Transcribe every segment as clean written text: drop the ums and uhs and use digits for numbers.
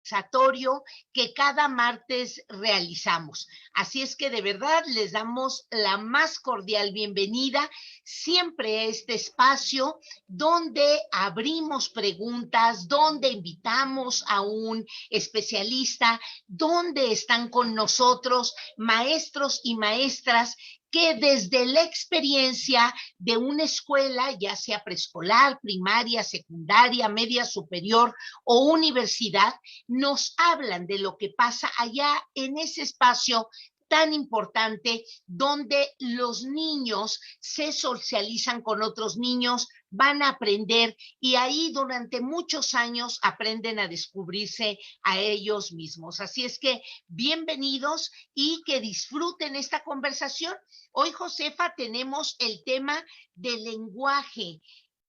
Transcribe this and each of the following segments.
conversatorio que cada martes realizamos. Así es que de verdad les damos la más cordial bienvenida siempre a este espacio donde abrimos preguntas, donde invitamos a un especialista, donde están con nosotros maestros y maestras que desde la experiencia de una escuela, ya sea preescolar, primaria, secundaria, media superior o universidad, nos hablan de lo que pasa allá en ese espacio tan importante donde los niños se socializan con otros niños, van a aprender y ahí durante muchos años aprenden a descubrirse a ellos mismos. Así es que bienvenidos y que disfruten esta conversación. Hoy, Josefa, tenemos el tema del lenguaje,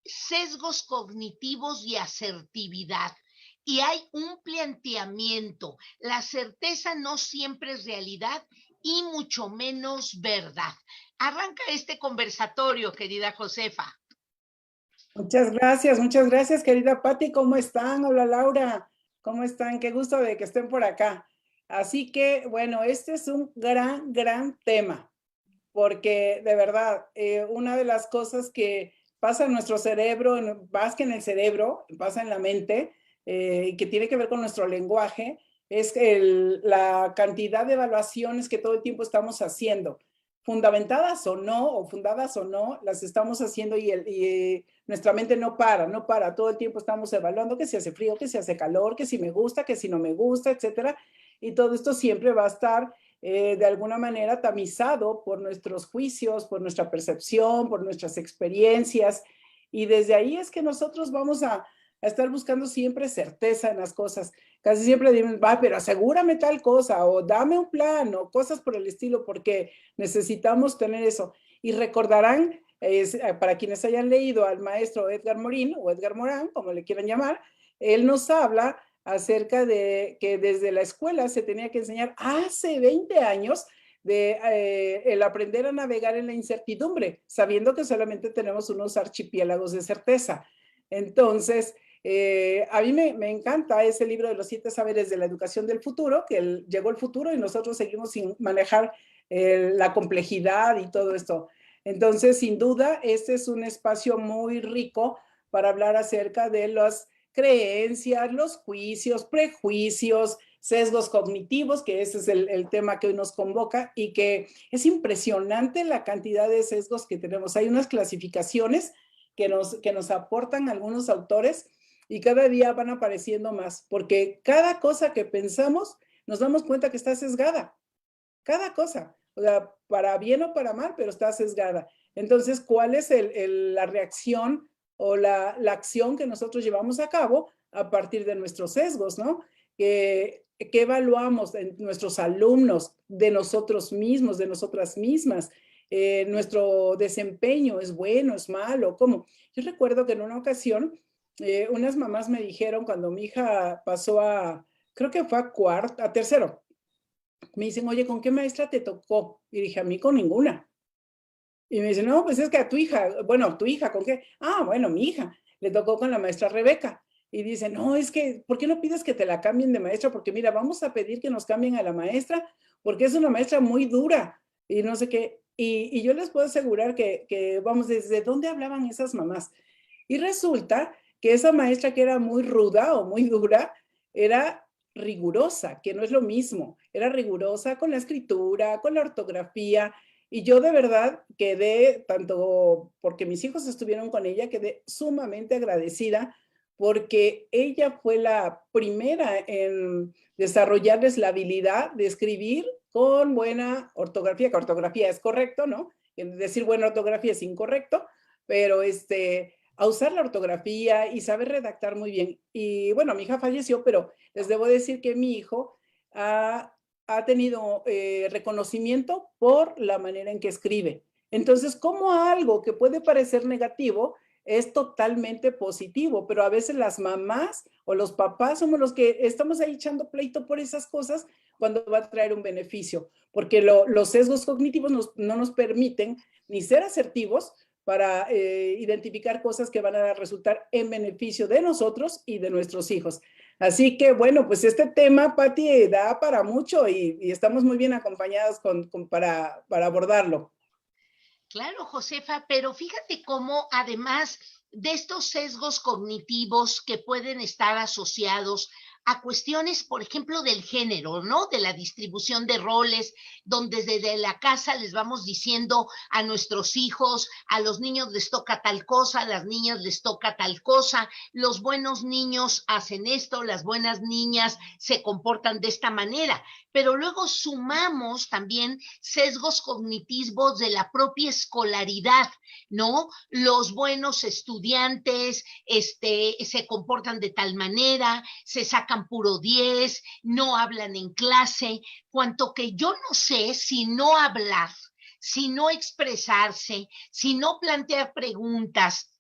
sesgos cognitivos y asertividad. Y hay un planteamiento. La certeza no siempre es realidad y mucho menos verdad. Arranca este conversatorio, querida Josefa. Muchas gracias, querida Patti. ¿Cómo están? Hola, Laura. ¿Cómo están? Qué gusto de que estén por acá. Así que, bueno, este es un gran tema, porque de verdad, una de las cosas que pasa en nuestro cerebro, más que en el cerebro, pasa en la mente, y que tiene que ver con nuestro lenguaje, es la cantidad de evaluaciones que todo el tiempo estamos haciendo. Fundamentadas o no, o fundadas o no, las estamos haciendo y nuestra mente no para. Todo el tiempo estamos evaluando que si hace frío, que si hace calor, que si me gusta, que si no me gusta, etcétera. Y todo esto siempre va a estar de alguna manera tamizado por nuestros juicios, por nuestra percepción, por nuestras experiencias. Y desde ahí es que nosotros vamos a estar buscando siempre certeza en las cosas. Casi siempre decimos, va, pero asegúrame tal cosa, o dame un plan, o cosas por el estilo, porque necesitamos tener eso. Y recordarán, para quienes hayan leído al maestro Edgar Morin, o Edgar Morán, como le quieran llamar, él nos habla acerca de que desde la escuela se tenía que enseñar hace 20 años el aprender a navegar en la incertidumbre, sabiendo que solamente tenemos unos archipiélagos de certeza. Entonces, a mí me encanta ese libro de los 7 saberes de la educación del futuro, que llegó el futuro y nosotros seguimos sin manejar la complejidad y todo esto. Entonces, sin duda, este es un espacio muy rico para hablar acerca de las creencias, los juicios, prejuicios, sesgos cognitivos, que ese es el tema que hoy nos convoca y que es impresionante la cantidad de sesgos que tenemos. Hay unas clasificaciones que nos aportan algunos autores y cada día van apareciendo más, porque cada cosa que pensamos nos damos cuenta que está sesgada. Cada cosa, o sea, para bien o para mal, pero está sesgada. Entonces, ¿cuál es la reacción o la acción que nosotros llevamos a cabo a partir de nuestros sesgos, ¿no? ¿Qué evaluamos en nuestros alumnos, de nosotros mismos, de nosotras mismas? Nuestro desempeño es bueno, es malo, ¿cómo? Yo recuerdo que en una ocasión unas mamás me dijeron cuando mi hija pasó creo que fue a tercero, me dicen, oye, ¿con qué maestra te tocó? Y dije, a mí con ninguna. Y me dicen, no, pues es que a tu hija, bueno, ¿tu hija con qué? Ah, bueno, mi hija, le tocó con la maestra Rebeca. Y dice, no, es que, ¿por qué no pides que te la cambien de maestra? Porque mira, vamos a pedir que nos cambien a la maestra, porque es una maestra muy dura y no sé qué. Y yo les puedo asegurar que, vamos, ¿desde dónde hablaban esas mamás? Y resulta que esa maestra que era muy ruda o muy dura, era rigurosa, que no es lo mismo. Era rigurosa con la escritura, con la ortografía, y yo de verdad quedé, tanto porque mis hijos estuvieron con ella, quedé sumamente agradecida porque ella fue la primera en desarrollarles la habilidad de escribir con buena ortografía, que ortografía es correcto, ¿no? Decir buena ortografía es incorrecto, pero a usar la ortografía y saber redactar muy bien. Y bueno, mi hija falleció, pero les debo decir que mi hijo ha tenido reconocimiento por la manera en que escribe. Entonces, como algo que puede parecer negativo es totalmente positivo, pero a veces las mamás o los papás somos los que estamos ahí echando pleito por esas cosas cuando va a traer un beneficio, porque los sesgos cognitivos no nos permiten ni ser asertivos para identificar cosas que van a resultar en beneficio de nosotros y de nuestros hijos. Así que bueno, pues este tema, Pati, da para mucho y estamos muy bien acompañados para abordarlo. Claro, Josefa, pero fíjate cómo además de estos sesgos cognitivos que pueden estar asociados a cuestiones, por ejemplo, del género, ¿no? De la distribución de roles, donde desde la casa les vamos diciendo a nuestros hijos, a los niños les toca tal cosa, a las niñas les toca tal cosa, los buenos niños hacen esto, las buenas niñas se comportan de esta manera, pero luego sumamos también sesgos cognitivos de la propia escolaridad, ¿no? Los buenos estudiantes se comportan de tal manera, se sacan puro 10, no hablan en clase, cuanto que yo no sé si no hablar, si no expresarse, si no plantear preguntas,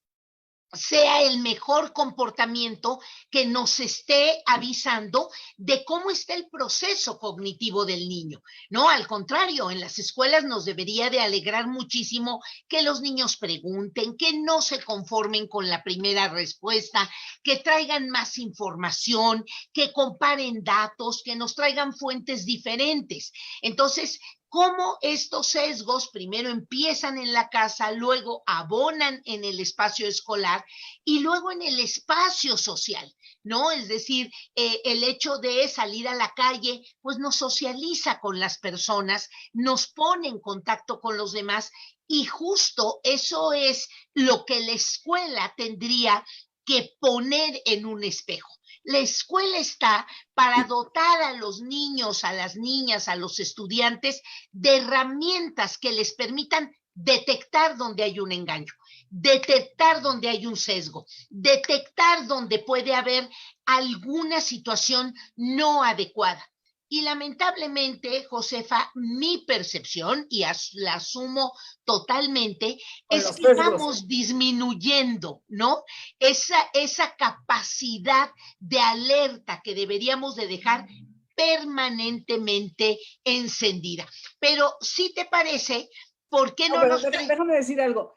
sea el mejor comportamiento que nos esté avisando de cómo está el proceso cognitivo del niño. No, al contrario, en las escuelas nos debería de alegrar muchísimo que los niños pregunten, que no se conformen con la primera respuesta, que traigan más información, que comparen datos, que nos traigan fuentes diferentes. Entonces, cómo estos sesgos primero empiezan en la casa, luego abonan en el espacio escolar y luego en el espacio social, ¿no? Es decir, el hecho de salir a la calle, pues nos socializa con las personas, nos pone en contacto con los demás y justo eso es lo que la escuela tendría que poner en un espejo. La escuela está para dotar a los niños, a las niñas, a los estudiantes de herramientas que les permitan detectar donde hay un engaño, detectar donde hay un sesgo, detectar donde puede haber alguna situación no adecuada. Y lamentablemente, Josefa, mi percepción, y la asumo totalmente, Con es los que sesgos. vamos disminuyendo, ¿no? Esa capacidad de alerta que deberíamos de dejar permanentemente encendida. Pero si te parece, ¿por qué No, no pero nos trae? déjame decir algo.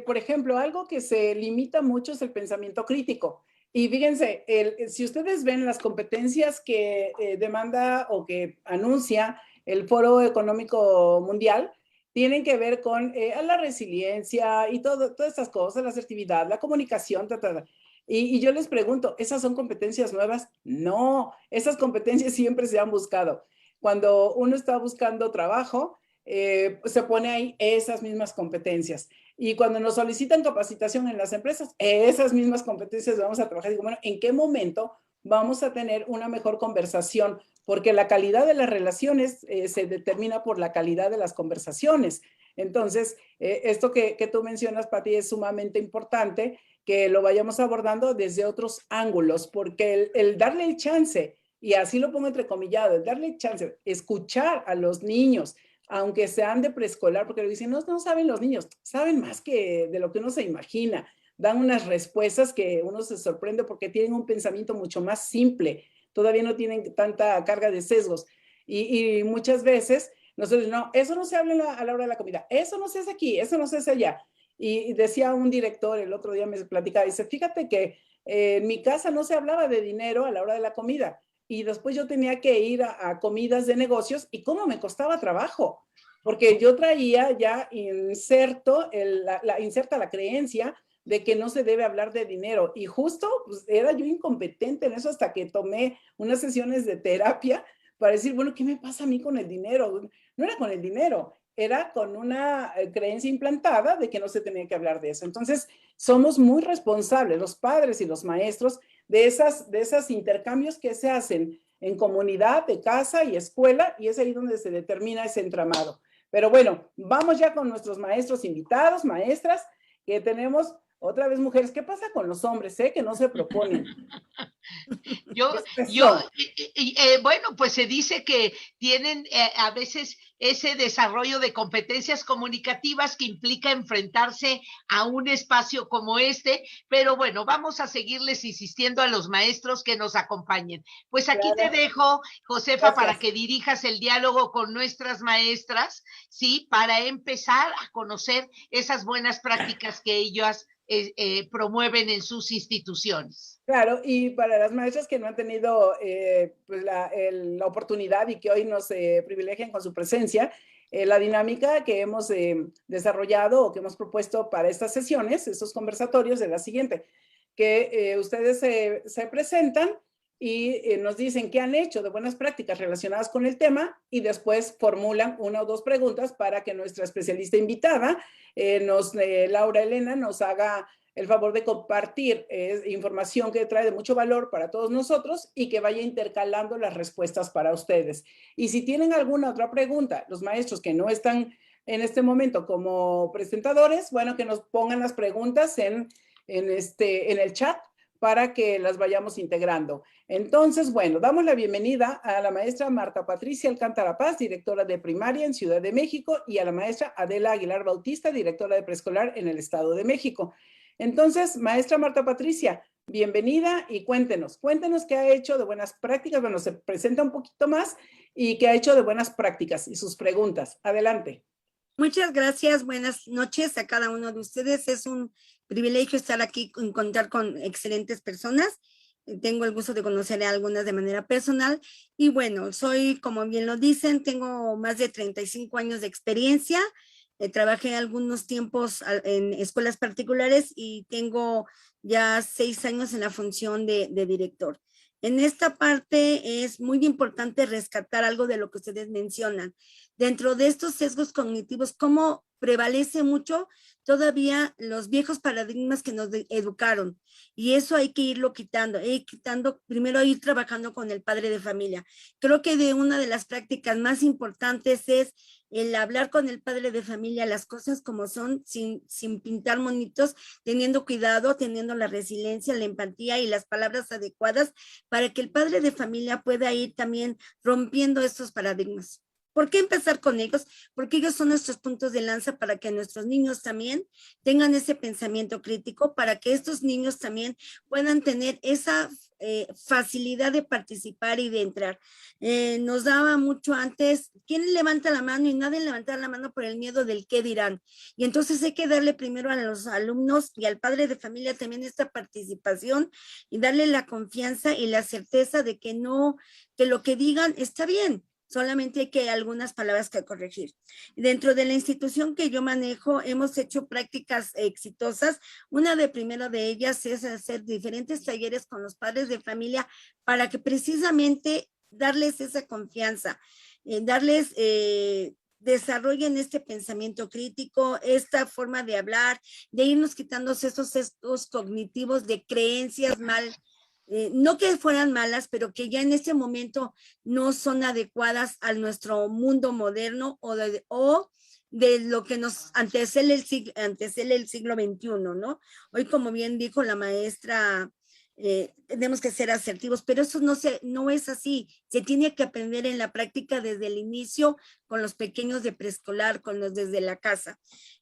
Por ejemplo, algo que se limita mucho es el pensamiento crítico. Y fíjense, si ustedes ven las competencias que demanda o que anuncia el Foro Económico Mundial, tienen que ver con la resiliencia y todas estas cosas, la asertividad, la comunicación, y yo les pregunto, ¿esas son competencias nuevas? No, esas competencias siempre se han buscado. Cuando uno está buscando trabajo, se pone ahí esas mismas competencias. Y cuando nos solicitan capacitación en las empresas, esas mismas competencias vamos a trabajar. Digo, bueno, ¿en qué momento vamos a tener una mejor conversación? Porque la calidad de las relaciones se determina por la calidad de las conversaciones. Entonces, esto que tú mencionas, Pati, es sumamente importante que lo vayamos abordando desde otros ángulos, porque el darle el chance, y así lo pongo entrecomillado, el darle el chance, escuchar a los niños, aunque sean de preescolar, porque dicen, no, no saben los niños, saben más que de lo que uno se imagina, dan unas respuestas que uno se sorprende porque tienen un pensamiento mucho más simple, todavía no tienen tanta carga de sesgos. Y muchas veces nosotros, no, eso no se habla a la hora de la comida, eso no se hace aquí, eso no se hace allá. Y decía un director, el otro día me platicaba, dice, fíjate que en mi casa no se hablaba de dinero a la hora de la comida y después yo tenía que ir a comidas de negocios y cómo me costaba trabajo, porque yo traía ya inserta la creencia de que no se debe hablar de dinero y justo pues, era yo incompetente en eso hasta que tomé unas sesiones de terapia para decir, bueno, ¿qué me pasa a mí con el dinero? No era con el dinero, era con una creencia implantada de que no se tenía que hablar de eso. Entonces, somos muy responsables, los padres y los maestros, de esos intercambios que se hacen en comunidad, de casa y escuela, y es ahí donde se determina ese entramado. Pero bueno, vamos ya con nuestros maestros invitados, maestras, que tenemos otra vez mujeres. ¿Qué pasa con los hombres, que no se proponen? Yo, ¿Qué es yo, esto? bueno, pues se dice que tienen a veces ese desarrollo de competencias comunicativas que implica enfrentarse a un espacio como este, pero bueno, vamos a seguirles insistiendo a los maestros que nos acompañen. Pues aquí te Claro, dejo, Josefa, para gracias. que dirijas el diálogo con nuestras maestras, ¿sí? Para empezar a conocer esas buenas prácticas que ellas promueven en sus instituciones. Claro, y para las maestras que no han tenido pues la oportunidad y que hoy nos privilegian con su presencia, la dinámica que hemos desarrollado o que hemos propuesto para estas sesiones, estos conversatorios, es la siguiente, que ustedes se presentan y nos dicen qué han hecho de buenas prácticas relacionadas con el tema y después formulan una o dos preguntas para que nuestra especialista invitada, Laura Elena, nos haga el favor de compartir información que trae de mucho valor para todos nosotros y que vaya intercalando las respuestas para ustedes. Y si tienen alguna otra pregunta, los maestros que no están en este momento como presentadores, bueno, que nos pongan las preguntas en el chat para que las vayamos integrando. Entonces, bueno, damos la bienvenida a la maestra Marta Patricia Alcántara Paz, directora de primaria en Ciudad de México, y a la maestra Adela Aguilar Bautista, directora de preescolar en el Estado de México. Entonces, maestra Marta Patricia, bienvenida y cuéntenos qué ha hecho de buenas prácticas. Bueno, se presenta un poquito más y qué ha hecho de buenas prácticas y sus preguntas. Adelante. Muchas gracias, buenas noches a cada uno de ustedes. Es un privilegio estar aquí y contar con excelentes personas. Tengo el gusto de conocer a algunas de manera personal. Y bueno, soy, como bien lo dicen, tengo más de 35 años de experiencia. Trabajé algunos tiempos en escuelas particulares y tengo ya 6 años en la función de director. En esta parte es muy importante rescatar algo de lo que ustedes mencionan. Dentro de estos sesgos cognitivos, cómo prevalece mucho todavía los viejos paradigmas que nos educaron. Y eso hay que irlo quitando, primero ir trabajando con el padre de familia. Creo que una de las prácticas más importantes es el hablar con el padre de familia las cosas como son, sin pintar monitos, teniendo cuidado, teniendo la resiliencia, la empatía y las palabras adecuadas para que el padre de familia pueda ir también rompiendo estos paradigmas. ¿Por qué empezar con ellos? Porque ellos son nuestros puntos de lanza para que nuestros niños también tengan ese pensamiento crítico, para que estos niños también puedan tener esa facilidad de participar y de entrar. Nos daba mucho antes, ¿quién levanta la mano? Y nadie levantaba la mano por el miedo del qué dirán. Y entonces hay que darle primero a los alumnos y al padre de familia también esta participación y darle la confianza y la certeza de que no, que lo que digan está bien. Solamente hay que algunas palabras que corregir. Dentro de la institución que yo manejo, hemos hecho prácticas exitosas. Una de primero de ellas es hacer diferentes talleres con los padres de familia para que precisamente darles esa confianza, desarrollen este pensamiento crítico, esta forma de hablar, de irnos quitando esos sesgos cognitivos de creencias no que fueran malas, pero que ya en este momento no son adecuadas a nuestro mundo moderno o de lo que nos antecede el siglo XXI, ¿no? Hoy, como bien dijo la maestra, tenemos que ser asertivos, pero eso no es así. Se tiene que aprender en la práctica desde el inicio con los pequeños de preescolar, con los desde la casa.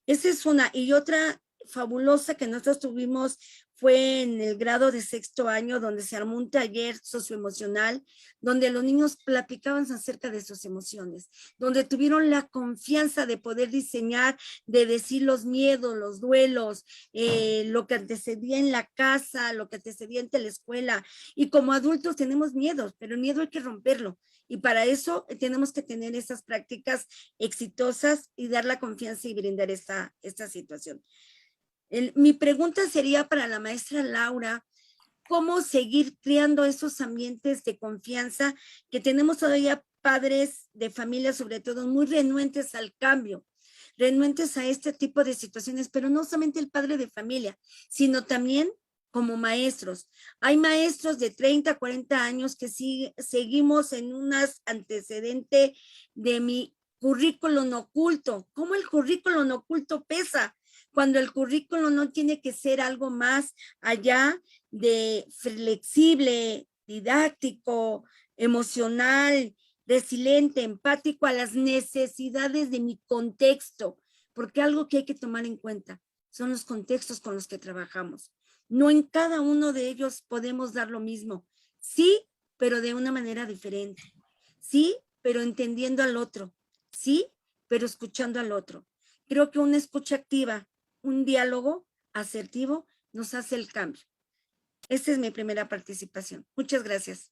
Esa es una. Y otra fabulosa que nosotros tuvimos fue en el grado de 6º año, donde se armó un taller socioemocional, donde los niños platicaban acerca de sus emociones, donde tuvieron la confianza de poder diseñar, de decir los miedos, los duelos, lo que antecedía en la casa, lo que antecedía en la escuela. Y como adultos tenemos miedos, pero el miedo hay que romperlo. Y para eso tenemos que tener esas prácticas exitosas y dar la confianza y brindar esta situación. Mi pregunta sería para la maestra Laura, ¿cómo seguir creando esos ambientes de confianza que tenemos todavía padres de familia, sobre todo, muy renuentes al cambio, renuentes a este tipo de situaciones, pero no solamente el padre de familia, sino también como maestros? Hay maestros de 30, 40 años que seguimos en un antecedente de mi currículum oculto. ¿Cómo el currículum oculto pesa? Cuando el currículum no tiene que ser algo más allá de flexible, didáctico, emocional, resiliente, empático a las necesidades de mi contexto, porque algo que hay que tomar en cuenta son los contextos con los que trabajamos. No en cada uno de ellos podemos dar lo mismo, sí, pero de una manera diferente, sí, pero entendiendo al otro, sí, pero escuchando al otro. Creo que una escucha activa, un diálogo asertivo, nos hace el cambio. Esta es mi primera participación. Muchas gracias.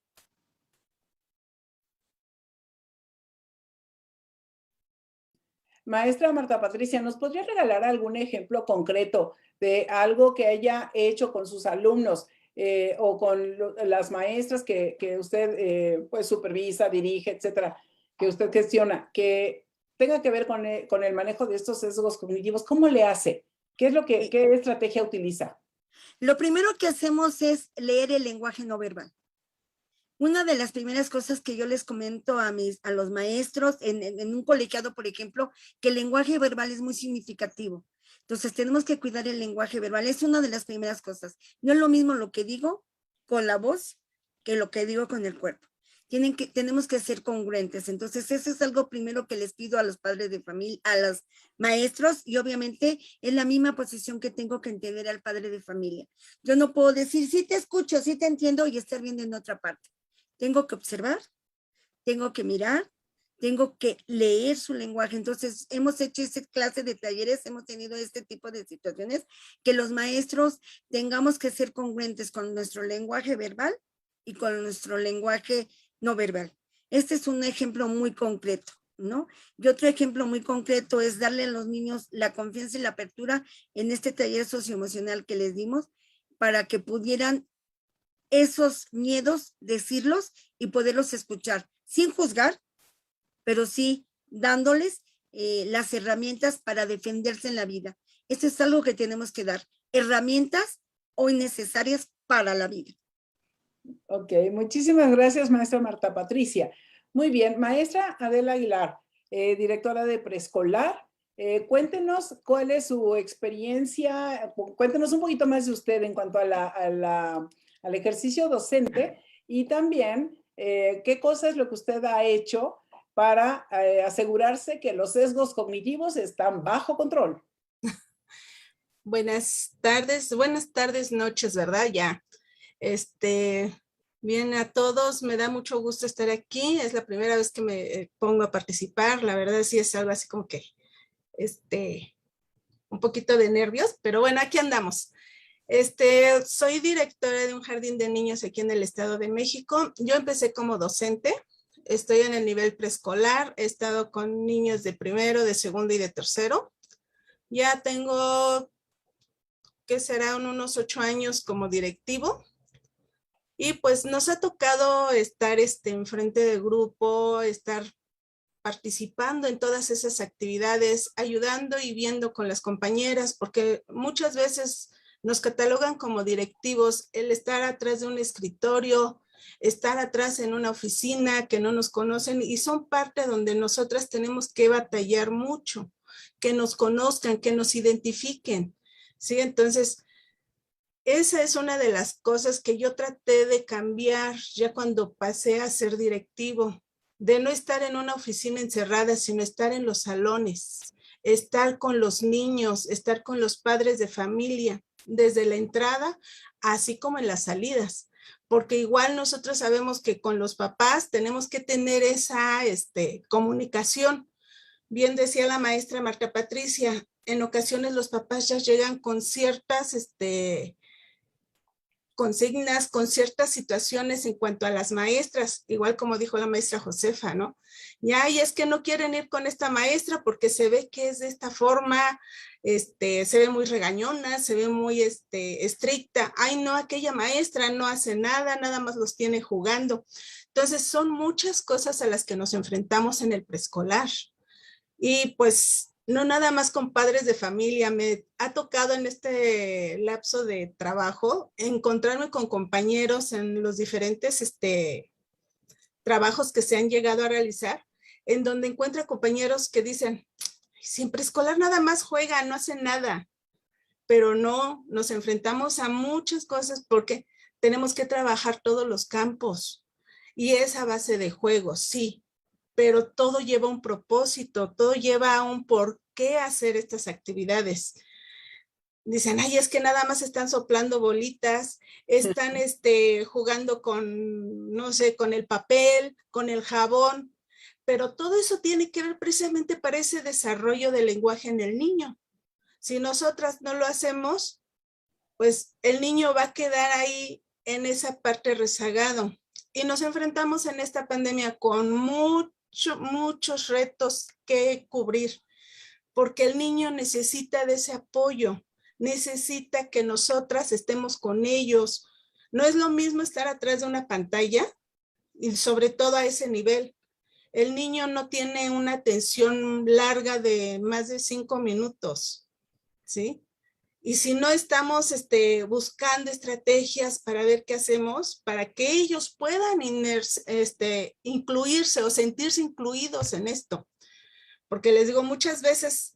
Maestra Marta Patricia, ¿nos podría regalar algún ejemplo concreto de algo que haya hecho con sus alumnos o con las maestras que usted pues supervisa, dirige, etcétera, que usted gestiona, que tenga que ver con el manejo de estos sesgos cognitivos? ¿Cómo le hace? ¿Qué es qué estrategia utiliza? Lo primero que hacemos es leer el lenguaje no verbal. Una de las primeras cosas que yo les comento a los maestros en un colegiado, por ejemplo, que el lenguaje verbal es muy significativo. Entonces tenemos que cuidar el lenguaje verbal. Es una de las primeras cosas. No es lo mismo lo que digo con la voz que lo que digo con el cuerpo. Tenemos que ser congruentes. Entonces eso es algo primero que les pido a los padres de familia, a los maestros, y obviamente es la misma posición que tengo que entender al padre de familia. Yo no puedo decir, sí te escucho, sí te entiendo, y estar viendo en otra parte. Tengo que observar, tengo que mirar, tengo que leer su lenguaje. Entonces, hemos hecho esa clase de talleres, hemos tenido este tipo de situaciones, que los maestros tengamos que ser congruentes con nuestro lenguaje verbal y con nuestro lenguaje no verbal. Este es un ejemplo muy concreto, ¿no? Y otro ejemplo muy concreto es darle a los niños la confianza y la apertura en este taller socioemocional que les dimos para que pudieran esos miedos, decirlos y poderlos escuchar, sin juzgar, pero sí dándoles las herramientas para defenderse en la vida. Eso es algo que tenemos que dar, herramientas hoy necesarias para la vida. Ok, muchísimas gracias, maestra Marta Patricia. Muy bien, maestra Adela Aguilar, directora de preescolar. Cuéntenos cuál es su experiencia, cuéntenos un poquito más de usted en cuanto al ejercicio docente y también qué cosa es lo que usted ha hecho para asegurarse que los sesgos cognitivos están bajo control. Buenas tardes, noches, ¿verdad? Ya. Bien a todos, me da mucho gusto estar aquí. Es la primera vez que me pongo a participar. La verdad sí es algo así como que, un poquito de nervios, pero bueno, aquí andamos. Soy directora de un jardín de niños aquí en el Estado de México. Yo empecé como docente. Estoy en el nivel preescolar. He estado con niños de primero, de segundo y de tercero. Ya tengo, que serán unos 8 años como directivo. Y pues nos ha tocado estar en frente de grupo, estar participando en todas esas actividades, ayudando y viendo con las compañeras, porque muchas veces nos catalogan como directivos el estar atrás de un escritorio, estar atrás en una oficina que no nos conocen, y son parte donde nosotras tenemos que batallar mucho, que nos conozcan, que nos identifiquen, ¿sí? Entonces, esa es una de las cosas que yo traté de cambiar ya cuando pasé a ser directivo, de no estar en una oficina encerrada, sino estar en los salones, estar con los niños, estar con los padres de familia, desde la entrada, así como en las salidas, porque igual nosotros sabemos que con los papás tenemos que tener esa comunicación. Bien decía la maestra Marta Patricia, en ocasiones los papás ya llegan con ciertas consignas, con ciertas situaciones en cuanto a las maestras, igual como dijo la maestra Josefa, ¿no? Ya, y es que no quieren ir con esta maestra porque se ve que es de esta forma, se ve muy regañona, se ve muy estricta. Ay, no, aquella maestra no hace nada, nada más los tiene jugando. Entonces, son muchas cosas a las que nos enfrentamos en el preescolar. Y pues no nada más con padres de familia, me ha tocado en este lapso de trabajo encontrarme con compañeros en los diferentes trabajos que se han llegado a realizar, en donde encuentra compañeros que dicen, si en preescolar nada más juega, no hace nada, pero no, nos enfrentamos a muchas cosas porque tenemos que trabajar todos los campos y es a base de juegos, sí, pero todo lleva un propósito, todo lleva a un por qué hacer estas actividades. Dicen, ay, es que nada más están soplando bolitas, están jugando con, no sé, con el papel, con el jabón, pero todo eso tiene que ver precisamente para ese desarrollo del lenguaje en el niño. Si nosotras no lo hacemos, pues el niño va a quedar ahí en esa parte rezagado. Y nos enfrentamos en esta pandemia con muchos retos que cubrir, porque el niño necesita de ese apoyo, necesita que nosotras estemos con ellos. No es lo mismo estar atrás de una pantalla y sobre todo a ese nivel. El niño no tiene una atención larga de más de 5 minutos, ¿sí? Y si no estamos buscando estrategias para ver qué hacemos, para que ellos puedan incluirse o sentirse incluidos en esto. Porque les digo, muchas veces,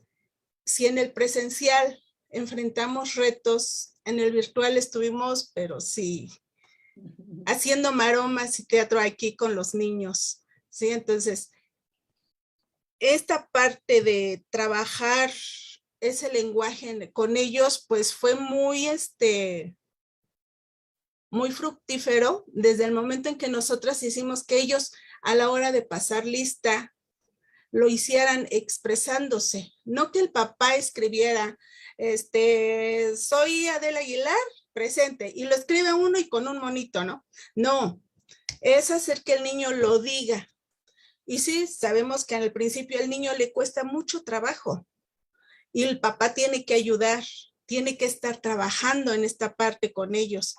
si en el presencial enfrentamos retos, en el virtual estuvimos, pero sí, haciendo maromas y teatro aquí con los niños, ¿sí? Entonces, esta parte de trabajar ese lenguaje con ellos, pues fue muy, muy fructífero desde el momento en que nosotras hicimos que ellos a la hora de pasar lista lo hicieran expresándose, no que el papá escribiera, soy Adela Aguilar, presente, y lo escribe uno y con un monito, ¿no? No, es hacer que el niño lo diga. Y sí, sabemos que al principio al niño le cuesta mucho trabajo y el papá tiene que ayudar, tiene que estar trabajando en esta parte con ellos.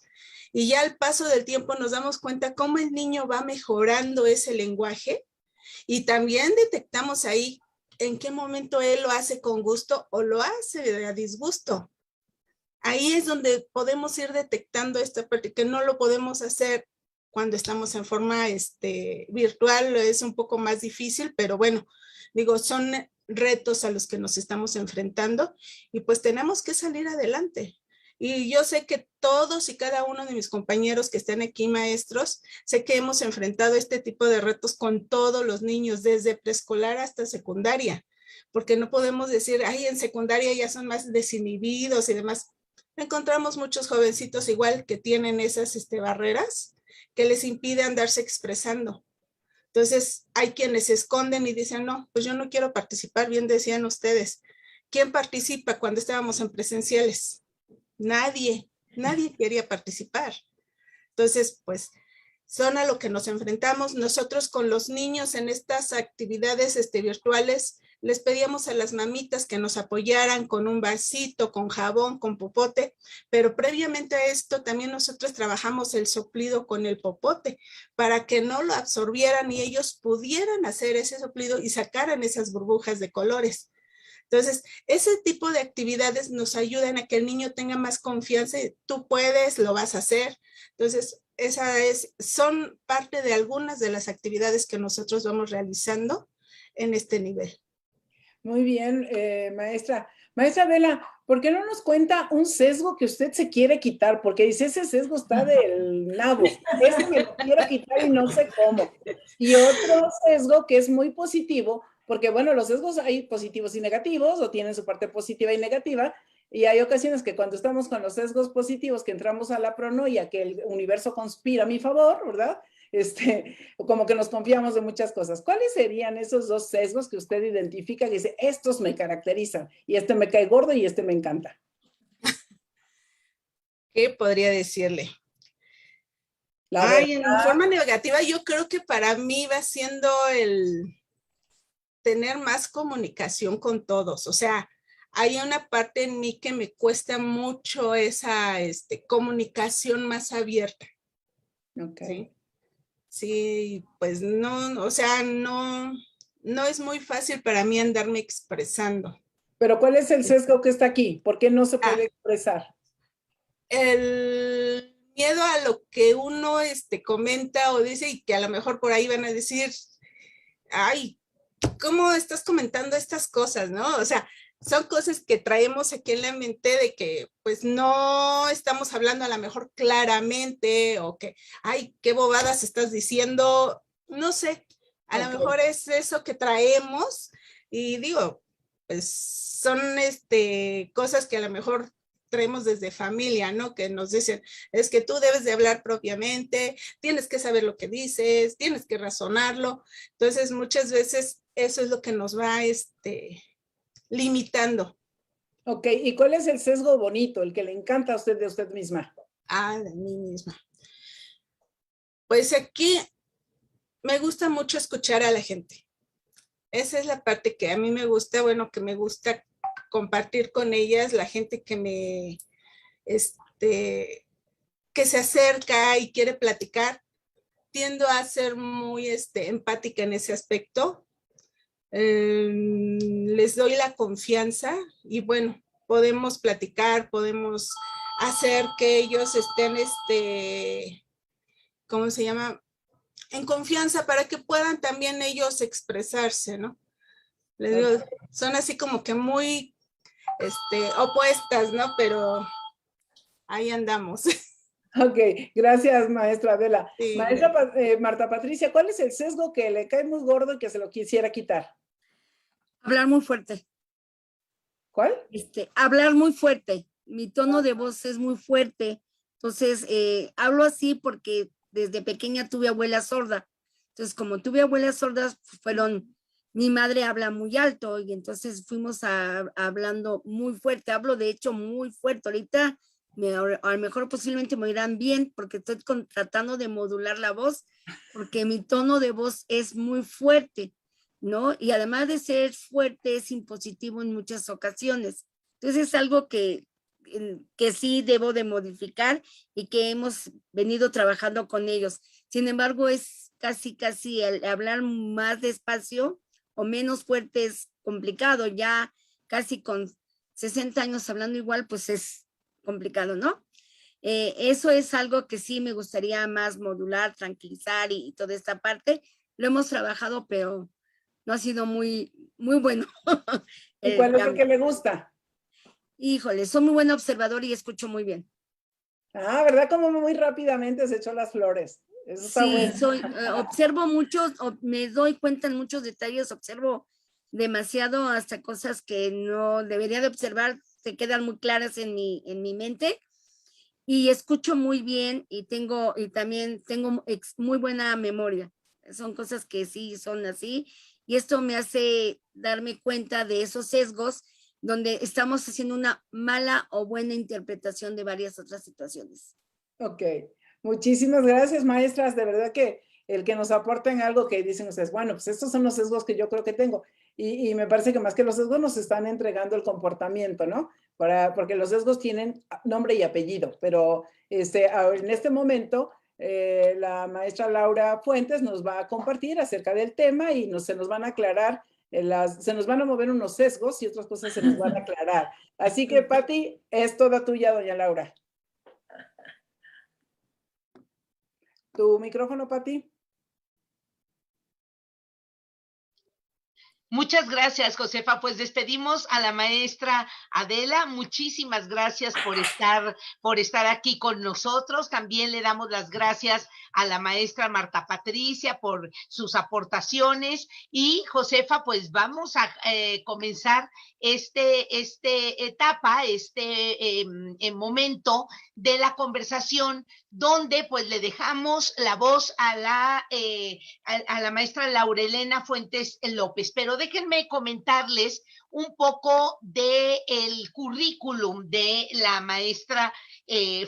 Y ya al paso del tiempo nos damos cuenta cómo el niño va mejorando ese lenguaje y también detectamos ahí en qué momento él lo hace con gusto o lo hace a disgusto. Ahí es donde podemos ir detectando esta parte, que no lo podemos hacer cuando estamos en forma virtual, es un poco más difícil, pero bueno, digo, son retos a los que nos estamos enfrentando y pues tenemos que salir adelante. Y yo sé que todos y cada uno de mis compañeros que están aquí, maestros, sé que hemos enfrentado este tipo de retos con todos los niños, desde preescolar hasta secundaria, porque no podemos decir, ay, en secundaria ya son más desinhibidos y demás. Encontramos muchos jovencitos igual que tienen esas barreras que les impide andarse expresando. Entonces, hay quienes se esconden y dicen, no, pues yo no quiero participar, bien decían ustedes. ¿Quién participa cuando estábamos en presenciales? Nadie quería participar. Entonces, pues, son a lo que nos enfrentamos. Nosotros con los niños en estas actividades virtuales, les pedíamos a las mamitas que nos apoyaran con un vasito, con jabón, con popote, pero previamente a esto también nosotros trabajamos el soplido con el popote para que no lo absorbieran y ellos pudieran hacer ese soplido y sacaran esas burbujas de colores. Entonces, ese tipo de actividades nos ayudan a que el niño tenga más confianza y tú puedes, lo vas a hacer. Entonces, son parte de algunas de las actividades que nosotros vamos realizando en este nivel. Muy bien, maestra. Maestra Adela, ¿por qué no nos cuenta un sesgo que usted se quiere quitar? Porque dice, ese sesgo está del nabo, ese me lo quiero quitar y no sé cómo. Y otro sesgo que es muy positivo, porque bueno, los sesgos hay positivos y negativos, o tienen su parte positiva y negativa, y hay ocasiones que cuando estamos con los sesgos positivos, que entramos a la pronoia, que el universo conspira a mi favor, ¿verdad? Como que nos confiamos de muchas cosas. ¿Cuáles serían esos dos sesgos que usted identifica y dice, estos me caracterizan, y este me cae gordo y este me encanta? ¿Qué podría decirle? En forma negativa, yo creo que para mí va siendo el tener más comunicación con todos. O sea, hay una parte en mí que me cuesta mucho esa comunicación más abierta. Ok. ¿Sí? Sí, pues no, o sea, no es muy fácil para mí andarme expresando. Pero ¿cuál es el sesgo que está aquí? ¿Por qué no se puede expresar? El miedo a lo que uno comenta o dice y que a lo mejor por ahí van a decir, ay, ¿cómo estás comentando estas cosas, no? O sea, son cosas que traemos aquí en la mente de que pues no estamos hablando a lo mejor claramente o que, ay, qué bobadas estás diciendo, no sé, a lo mejor es eso que traemos y digo, pues son cosas que a lo mejor traemos desde familia, ¿no? Que nos dicen, es que tú debes de hablar propiamente, tienes que saber lo que dices, tienes que razonarlo. Entonces, muchas veces eso es lo que nos va limitando Ok, ¿y cuál es el sesgo bonito, el que le encanta a usted de usted misma? Ah, de mí misma. Pues aquí me gusta mucho escuchar a la gente. Esa es la parte que a mí me gusta, bueno, que me gusta compartir con ellas, la gente que me, que se acerca y quiere platicar. Tiendo a ser muy empática en ese aspecto. Les doy la confianza y bueno, podemos platicar, podemos hacer que ellos estén, ¿cómo se llama? En confianza para que puedan también ellos expresarse, ¿no? Les digo, son así como que muy opuestas, ¿no? Pero ahí andamos. Ok, gracias, maestra Adela. Sí, Maestra Marta Patricia, ¿cuál es el sesgo que le cae muy gordo y que se lo quisiera quitar? Hablar muy fuerte. ¿Cuál? Hablar muy fuerte. Mi tono de voz es muy fuerte. Entonces, hablo así porque desde pequeña tuve abuela sorda. Entonces, como tuve abuelas sordas, mi madre habla muy alto y entonces fuimos hablando muy fuerte. Hablo de hecho muy fuerte. Ahorita a lo mejor posiblemente me irán bien porque estoy tratando de modular la voz porque mi tono de voz es muy fuerte, ¿no? Y además de ser fuerte, es impositivo en muchas ocasiones. Entonces es algo que sí debo de modificar y que hemos venido trabajando con ellos. Sin embargo, es casi el hablar más despacio o menos fuerte es complicado. Ya casi con 60 años hablando igual, pues es complicado, ¿no? Eso es algo que sí me gustaría más modular, tranquilizar y toda esta parte. Lo hemos trabajado, pero no ha sido muy bueno ¿Y el cuál es el que cambio. le gusta? Híjole, soy muy buen observador y escucho muy bien. Ah, ¿verdad? Como muy rápidamente se echó las flores. Eso está Sí, bueno. observo muchos, me doy cuenta en muchos detalles, observo demasiado hasta cosas que no debería de observar, se quedan muy claras en mi mente y escucho muy bien y también tengo muy buena memoria. Son cosas que sí son así y esto me hace darme cuenta de esos sesgos donde estamos haciendo una mala o buena interpretación de varias otras situaciones. Ok, muchísimas gracias, maestras. De verdad que el que nos aporten algo que dicen ustedes, bueno, pues estos son los sesgos que yo creo que tengo. Y me parece que más que los sesgos nos están entregando el comportamiento, ¿no? Porque los sesgos tienen nombre y apellido, pero en este momento la maestra Laura Fuentes nos va a compartir acerca del tema y se nos van a aclarar, se nos van a mover unos sesgos y otras cosas se nos van a aclarar. Así que, Pati, es toda tuya, doña Laura. ¿Tu micrófono, Pati? Muchas gracias, Josefa. Pues despedimos a la maestra Adela. Muchísimas gracias por estar aquí con nosotros. También le damos las gracias a la maestra Marta Patricia por sus aportaciones. Y Josefa, pues vamos a comenzar etapa, momento de la conversación donde pues le dejamos la voz a la maestra Laurelena Fuentes López. Pero déjenme comentarles un poco del currículum de la maestra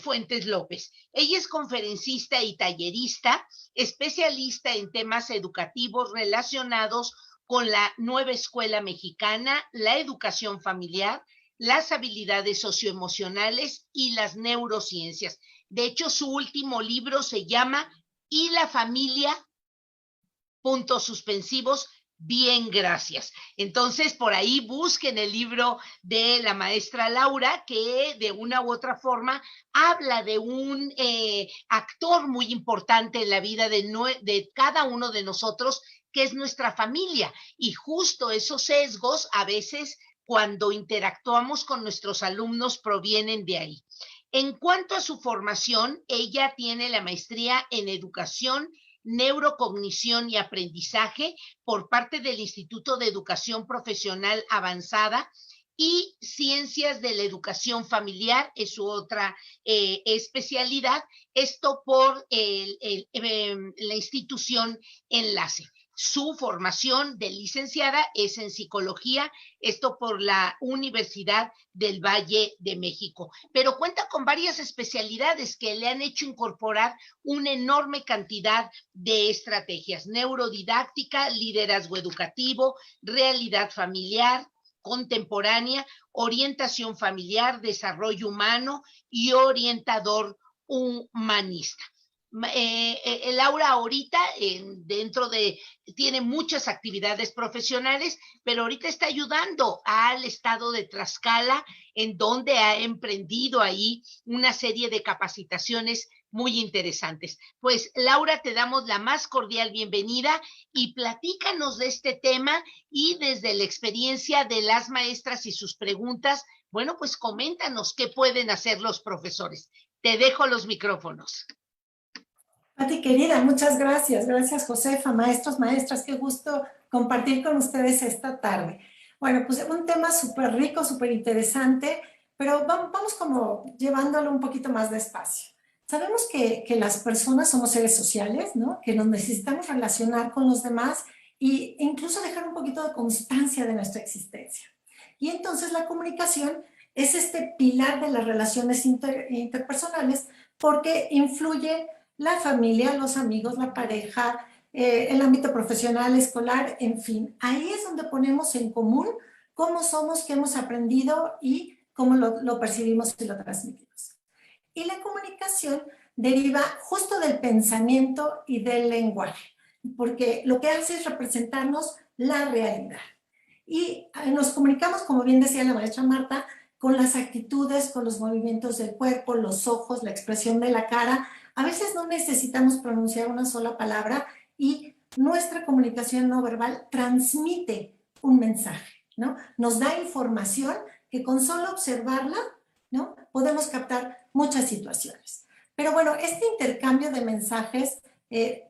Fuentes López. Ella es conferencista y tallerista, especialista en temas educativos relacionados con la nueva escuela mexicana, la educación familiar, las habilidades socioemocionales y las neurociencias. De hecho, su último libro se llama ¿Y la familia? Puntos suspensivos. Bien, gracias. Entonces, por ahí busquen el libro de la maestra Laura, que de una u otra forma habla de un actor muy importante en la vida de cada uno de nosotros, que es nuestra familia. Y justo esos sesgos, a veces, cuando interactuamos con nuestros alumnos, provienen de ahí. En cuanto a su formación, ella tiene la maestría en educación, neurocognición y aprendizaje por parte del Instituto de Educación Profesional Avanzada y Ciencias de la Educación Familiar es su otra especialidad, esto por la institución Enlace. Su formación de licenciada es en psicología, esto por la Universidad del Valle de México, pero cuenta con varias especialidades que le han hecho incorporar una enorme cantidad de estrategias: neurodidáctica, liderazgo educativo, realidad familiar, contemporánea, orientación familiar, desarrollo humano y orientador humanista. Laura ahorita tiene muchas actividades profesionales, pero ahorita está ayudando al estado de Tlaxcala, en donde ha emprendido ahí una serie de capacitaciones muy interesantes. Pues Laura, te damos la más cordial bienvenida y platícanos de este tema, y desde la experiencia de las maestras y sus preguntas, bueno, pues coméntanos qué pueden hacer los profesores. Te dejo los micrófonos. Pati querida, muchas gracias. Gracias, Josefa, maestros, maestras, qué gusto compartir con ustedes esta tarde. Bueno, pues un tema súper rico, súper interesante, pero vamos como llevándolo un poquito más despacio. Sabemos que las personas somos seres sociales, ¿no? Que nos necesitamos relacionar con los demás e incluso dejar un poquito de constancia de nuestra existencia. Y entonces la comunicación es este pilar de las relaciones interpersonales, porque influye la familia, los amigos, la pareja, el ámbito profesional, escolar, en fin. Ahí es donde ponemos en común cómo somos, qué hemos aprendido y cómo lo percibimos y lo transmitimos. Y la comunicación deriva justo del pensamiento y del lenguaje, porque lo que hace es representarnos la realidad. Y nos comunicamos, como bien decía la maestra Marta, con las actitudes, con los movimientos del cuerpo, los ojos, la expresión de la cara. A veces no necesitamos pronunciar una sola palabra y nuestra comunicación no verbal transmite un mensaje, ¿no? Nos da información que con solo observarla, ¿no? Podemos captar muchas situaciones. Pero bueno, este intercambio de mensajes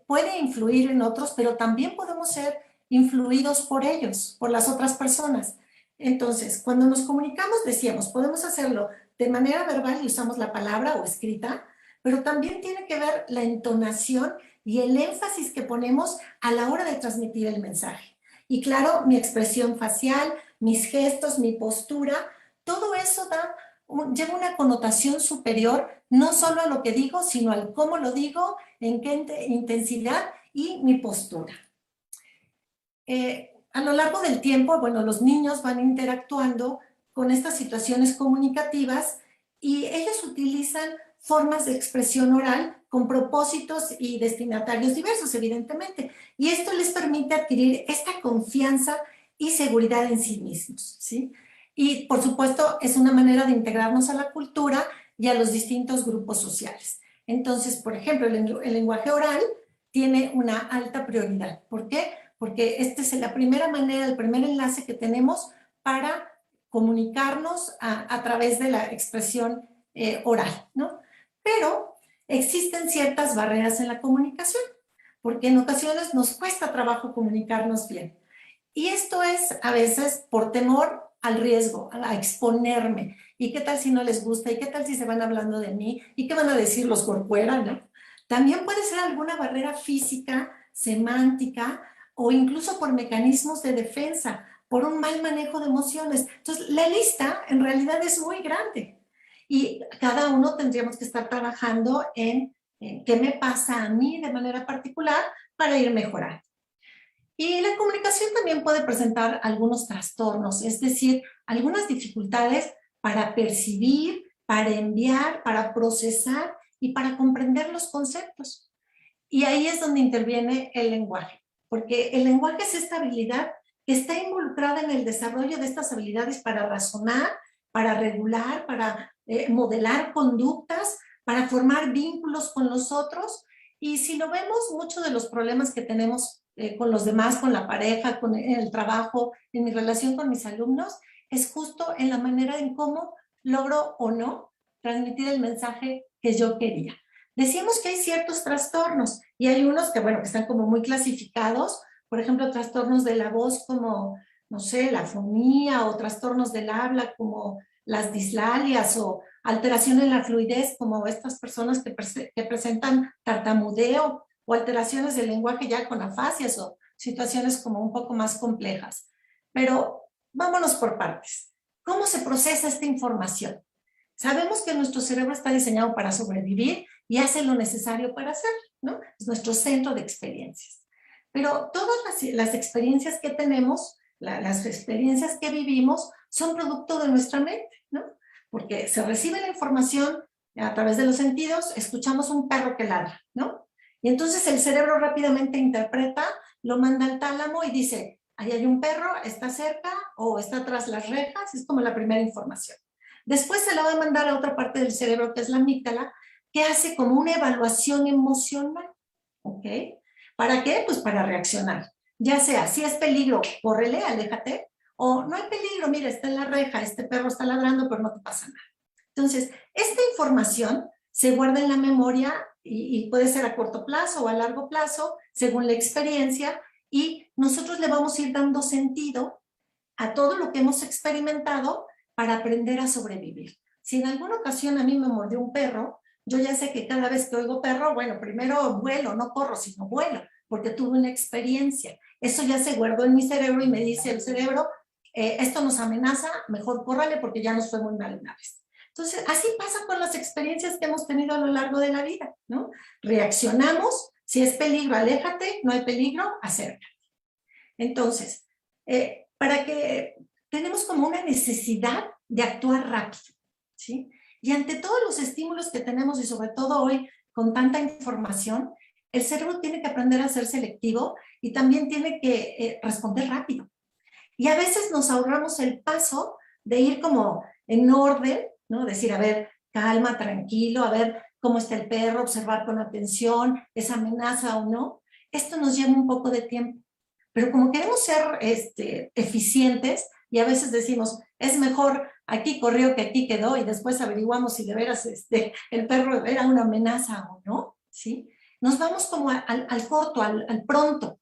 puede influir en otros, pero también podemos ser influidos por ellos, por las otras personas. Entonces, cuando nos comunicamos, decíamos, podemos hacerlo de manera verbal y usamos la palabra o escrita, pero también tiene que ver la entonación y el énfasis que ponemos a la hora de transmitir el mensaje. Y claro, mi expresión facial, mis gestos, mi postura, todo eso lleva una connotación superior, no solo a lo que digo, sino al cómo lo digo, en qué intensidad y mi postura. A lo largo del tiempo, bueno, los niños van interactuando con estas situaciones comunicativas y ellos utilizan formas de expresión oral con propósitos y destinatarios diversos, evidentemente. Y esto les permite adquirir esta confianza y seguridad en sí mismos, ¿sí? Y, por supuesto, es una manera de integrarnos a la cultura y a los distintos grupos sociales. Entonces, por ejemplo, el lenguaje oral tiene una alta prioridad. ¿Por qué? Porque esta es la primera manera, el primer enlace que tenemos para comunicarnos a través de la expresión oral, ¿no? Pero existen ciertas barreras en la comunicación, porque en ocasiones nos cuesta trabajo comunicarnos bien. Y esto es a veces por temor al riesgo, a exponerme. ¿Y qué tal si no les gusta? ¿Y qué tal si se van hablando de mí? ¿Y qué van a decir los por fuera, no? También puede ser alguna barrera física, semántica, o incluso por mecanismos de defensa, por un mal manejo de emociones. Entonces, la lista en realidad es muy grande. Y cada uno tendríamos que estar trabajando en qué me pasa a mí de manera particular para ir mejorando. Y la comunicación también puede presentar algunos trastornos, es decir, algunas dificultades para percibir, para enviar, para procesar y para comprender los conceptos. Y ahí es donde interviene el lenguaje, porque el lenguaje es esta habilidad que está involucrada en el desarrollo de estas habilidades para razonar, para regular, para modelar conductas, para formar vínculos con los otros. Y si lo vemos, muchos de los problemas que tenemos con los demás, con la pareja, con el trabajo, en mi relación con mis alumnos, es justo en la manera en cómo logro o no transmitir el mensaje que yo quería. Decíamos que hay ciertos trastornos y hay unos que, bueno, que están como muy clasificados, por ejemplo, trastornos de la voz como, no sé, la fonía, o trastornos del habla como las dislalias, o alteración en la fluidez como estas personas que presentan tartamudeo, o alteraciones del lenguaje ya con afasias o situaciones como un poco más complejas. Pero vámonos por partes. ¿Cómo se procesa esta información? Sabemos que nuestro cerebro está diseñado para sobrevivir y hace lo necesario para hacerlo, ¿no? Es nuestro centro de experiencias. Pero todas las experiencias que tenemos, las experiencias que vivimos, son producto de nuestra mente, ¿no? Porque se recibe la información a través de los sentidos, escuchamos un perro que ladra, ¿no? Y entonces el cerebro rápidamente interpreta, lo manda al tálamo y dice, ahí hay un perro, está cerca o está tras las rejas, es como la primera información. Después se la va a mandar a otra parte del cerebro, que es la amígdala, que hace como una evaluación emocional, ¿ok? ¿Para qué? Pues para reaccionar. Ya sea, si es peligro, córrele, aléjate, o no hay peligro, mira, está en la reja, este perro está ladrando, pero no te pasa nada. Entonces, esta información se guarda en la memoria y puede ser a corto plazo o a largo plazo, según la experiencia, y nosotros le vamos a ir dando sentido a todo lo que hemos experimentado para aprender a sobrevivir. Si en alguna ocasión a mí me mordió un perro, yo ya sé que cada vez que oigo perro, bueno, primero vuelo, no corro, sino vuelo, porque tuve una experiencia. Eso ya se guardó en mi cerebro y me dice el cerebro, esto nos amenaza, mejor córrale porque ya nos fue muy mal una vez. Entonces, así pasa con las experiencias que hemos tenido a lo largo de la vida, ¿no? Reaccionamos, si es peligro, aléjate, no hay peligro, acércate. Entonces, tenemos como una necesidad de actuar rápido, ¿sí? Y ante todos los estímulos que tenemos y sobre todo hoy con tanta información, el cerebro tiene que aprender a ser selectivo y también tiene que responder rápido. Y a veces nos ahorramos el paso de ir como en orden, ¿no? Decir, a ver, calma, tranquilo, a ver cómo está el perro, observar con atención, es amenaza o no. Esto nos lleva un poco de tiempo. Pero como queremos ser eficientes y a veces decimos, es mejor aquí corrió que aquí quedó y después averiguamos si de veras el perro era una amenaza o no, ¿sí? Nos vamos como al corto, al pronto.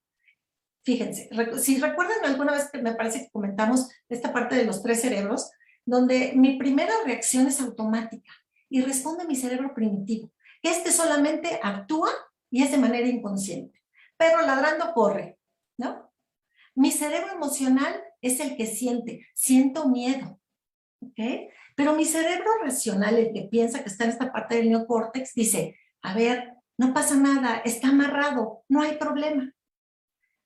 Fíjense, si recuerdan alguna vez que me parece que comentamos esta parte de los 3 cerebros, donde mi primera reacción es automática y responde mi cerebro primitivo, que solamente actúa y es de manera inconsciente. Perro ladrando, corre, ¿no? Mi cerebro emocional es el que siento miedo, ¿ok? Pero mi cerebro racional, el que piensa que está en esta parte del neocórtex, dice, a ver, no pasa nada, está amarrado, no hay problema.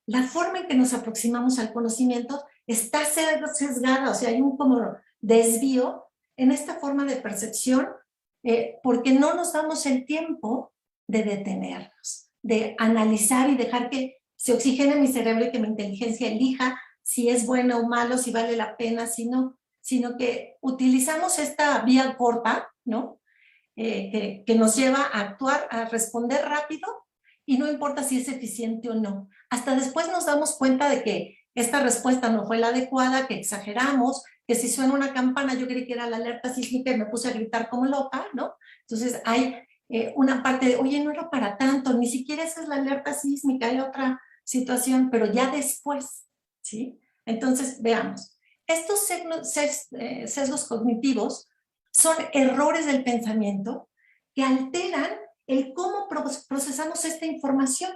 La forma en que nos aproximamos al conocimiento está sesgada, o sea, hay un como desvío en esta forma de percepción porque no nos damos el tiempo de detenernos, de analizar y dejar que se oxigene mi cerebro y que mi inteligencia elija si es bueno o malo, si vale la pena, si no, sino que utilizamos esta vía corta, ¿no? Que nos lleva a actuar, a responder rápido y no importa si es eficiente o no. Hasta después nos damos cuenta de que esta respuesta no fue la adecuada, que exageramos, que si suena una campana yo creí que era la alerta sísmica y me puse a gritar como loca, ¿no? Entonces hay una parte de, oye, no era para tanto, ni siquiera esa es la alerta sísmica, hay otra situación, pero ya después, ¿sí? Entonces, veamos. Estos sesgos cognitivos son errores del pensamiento que alteran el cómo procesamos esta información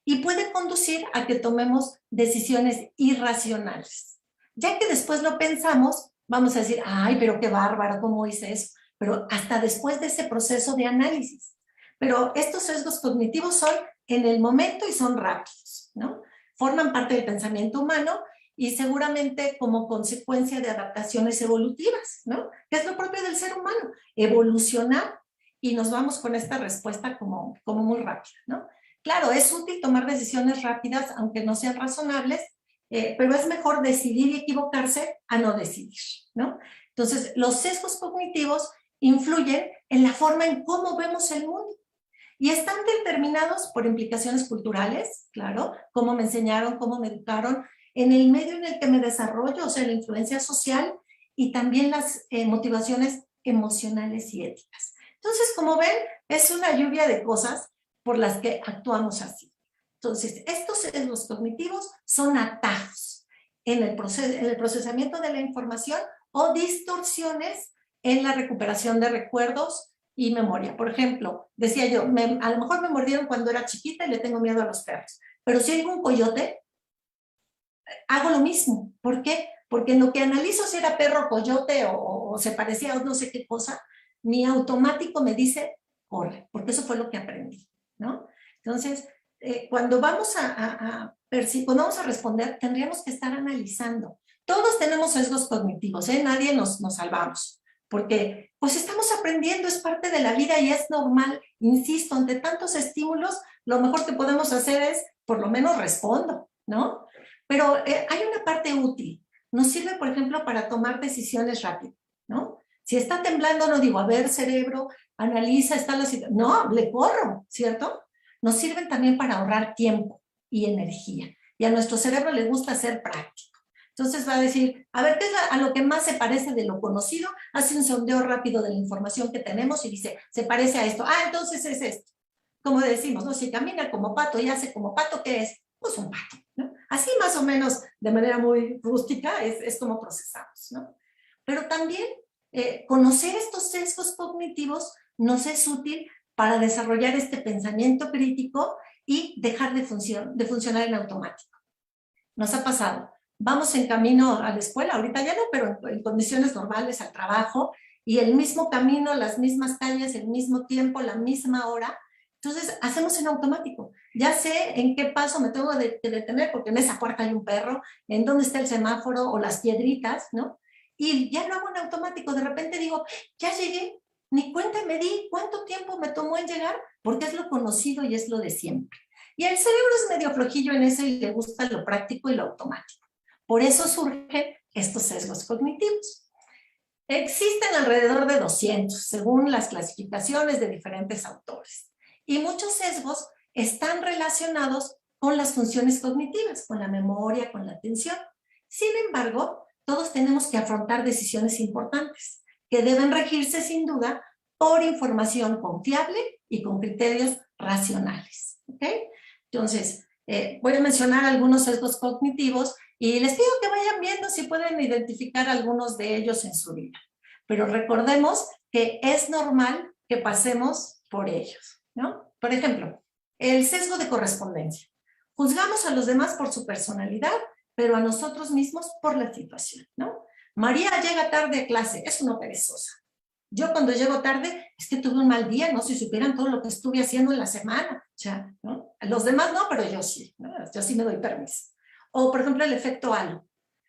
y puede conducir a que tomemos decisiones irracionales. Ya que después lo pensamos, vamos a decir, ay, pero qué bárbaro, ¿cómo hice eso? Pero hasta después de ese proceso de análisis. Pero estos sesgos cognitivos son en el momento y son rápidos, ¿no? Forman parte del pensamiento humano y seguramente como consecuencia de adaptaciones evolutivas, ¿no? Que es lo propio del ser humano, evolucionar y nos vamos con esta respuesta como muy rápida, ¿no? Claro, es útil tomar decisiones rápidas, aunque no sean razonables, pero es mejor decidir y equivocarse a no decidir, ¿no? Entonces, los sesgos cognitivos influyen en la forma en cómo vemos el mundo y están determinados por implicaciones culturales, claro, cómo me enseñaron, cómo me educaron, en el medio en el que me desarrollo, o sea, la influencia social y también las motivaciones emocionales y éticas. Entonces, como ven, es una lluvia de cosas por las que actuamos así. Entonces, estos sesgos cognitivos son atajos en el procesamiento de la información o distorsiones en la recuperación de recuerdos y memoria. Por ejemplo, decía yo, a lo mejor me mordieron cuando era chiquita y le tengo miedo a los perros. Pero si hay un coyote, hago lo mismo. ¿Por qué? Porque en lo que analizo si era perro, coyote o se parecía a no sé qué cosa, mi automático me dice, corre, porque eso fue lo que aprendí, ¿no? Entonces, cuando vamos cuando vamos a responder, tendríamos que estar analizando. Todos tenemos sesgos cognitivos, ¿eh? Nadie nos salvamos, porque pues estamos aprendiendo, es parte de la vida y es normal. Insisto, ante tantos estímulos, lo mejor que podemos hacer es, por lo menos respondo, ¿no? Pero hay una parte útil. Nos sirve, por ejemplo, para tomar decisiones rápido, ¿no? Si está temblando, no digo, a ver, cerebro, analiza, está la situación. No, le corro, ¿cierto? Nos sirven también para ahorrar tiempo y energía. Y a nuestro cerebro le gusta ser práctico. Entonces va a decir, a ver, ¿qué es a lo que más se parece de lo conocido? Hace un sondeo rápido de la información que tenemos y dice, se parece a esto. Ah, entonces es esto. Como decimos, ¿no? Si camina como pato y hace como pato, ¿qué es? Pues un pato, ¿no? Así más o menos, de manera muy rústica, es como procesamos, ¿no? Pero también conocer estos sesgos cognitivos nos es útil para desarrollar este pensamiento crítico y dejar de funcionar en automático. Nos ha pasado. Vamos en camino a la escuela, ahorita ya no, pero en condiciones normales al trabajo, y el mismo camino, las mismas calles, el mismo tiempo, la misma hora. Entonces, hacemos en automático. Ya sé en qué paso me tengo que detener, porque en esa puerta hay un perro, en dónde está el semáforo o las piedritas, ¿no? Y ya lo hago en automático. De repente digo, ya llegué, ni cuenta me di cuánto tiempo me tomó en llegar, porque es lo conocido y es lo de siempre. Y el cerebro es medio flojillo en eso y le gusta lo práctico y lo automático. Por eso surgen estos sesgos cognitivos. Existen alrededor de 200, según las clasificaciones de diferentes autores. Y muchos sesgos están relacionados con las funciones cognitivas, con la memoria, con la atención. Sin embargo, todos tenemos que afrontar decisiones importantes, que deben regirse sin duda por información confiable y con criterios racionales. ¿Ok? Entonces, voy a mencionar algunos sesgos cognitivos y les pido que vayan viendo si pueden identificar algunos de ellos en su vida. Pero recordemos que es normal que pasemos por ellos, ¿no? Por ejemplo, el sesgo de correspondencia. Juzgamos a los demás por su personalidad, pero a nosotros mismos por la situación, ¿no? María llega tarde a clase, es una perezosa. Yo cuando llego tarde, es que tuve un mal día, ¿no? Si supieran todo lo que estuve haciendo en la semana, o sea, ¿no? Los demás no, pero yo sí, ¿no? Yo sí me doy permiso. O, por ejemplo, el efecto halo.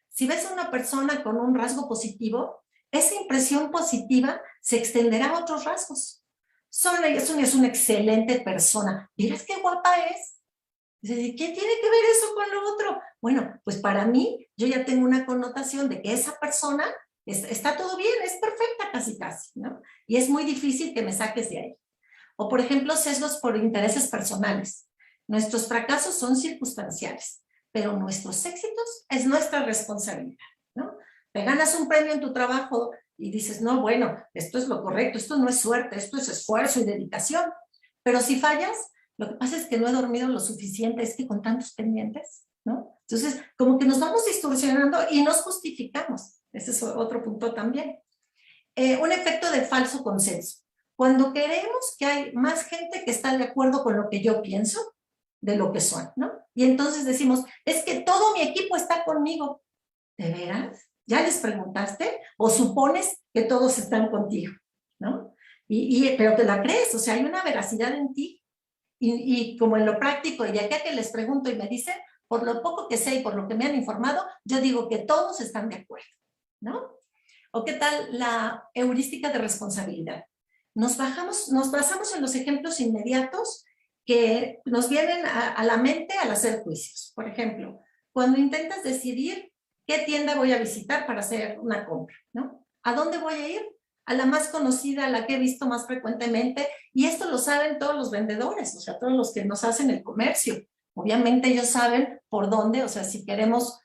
Si ves a una persona con un rasgo positivo, esa impresión positiva se extenderá a otros rasgos. Es una excelente persona. ¿Miras qué guapa es? ¿Qué tiene que ver eso con lo otro? Bueno, pues para mí, yo ya tengo una connotación de que esa persona está todo bien, es perfecta casi, ¿no? Y es muy difícil que me saques de ahí. O, por ejemplo, sesgos por intereses personales. Nuestros fracasos son circunstanciales, pero nuestros éxitos es nuestra responsabilidad, ¿no? Te ganas un premio en tu trabajo y dices, no, bueno, esto es lo correcto, esto no es suerte, esto es esfuerzo y dedicación. Pero si fallas, lo que pasa es que no he dormido lo suficiente, es que con tantos pendientes, ¿no? Entonces, como que nos vamos distorsionando y nos justificamos. Ese es otro punto también. Un efecto de falso consenso. Cuando queremos que hay más gente que está de acuerdo con lo que yo pienso, de lo que son, ¿no? Y entonces decimos, es que todo mi equipo está conmigo. ¿De veras? ¿Ya les preguntaste? ¿O supones que todos están contigo? ¿No? Pero te la crees, o sea, hay una veracidad en ti. Y como en lo práctico, y de acá que les pregunto y me dicen, por lo poco que sé y por lo que me han informado, yo digo que todos están de acuerdo, ¿no? ¿O qué tal la heurística de responsabilidad? Nos basamos en los ejemplos inmediatos que nos vienen a la mente al hacer juicios. Por ejemplo, cuando intentas decidir qué tienda voy a visitar para hacer una compra, ¿no? ¿A dónde voy a ir? A la más conocida, a la que he visto más frecuentemente, y esto lo saben todos los vendedores, o sea, todos los que nos hacen el comercio. Obviamente ellos saben por dónde, o sea, si queremos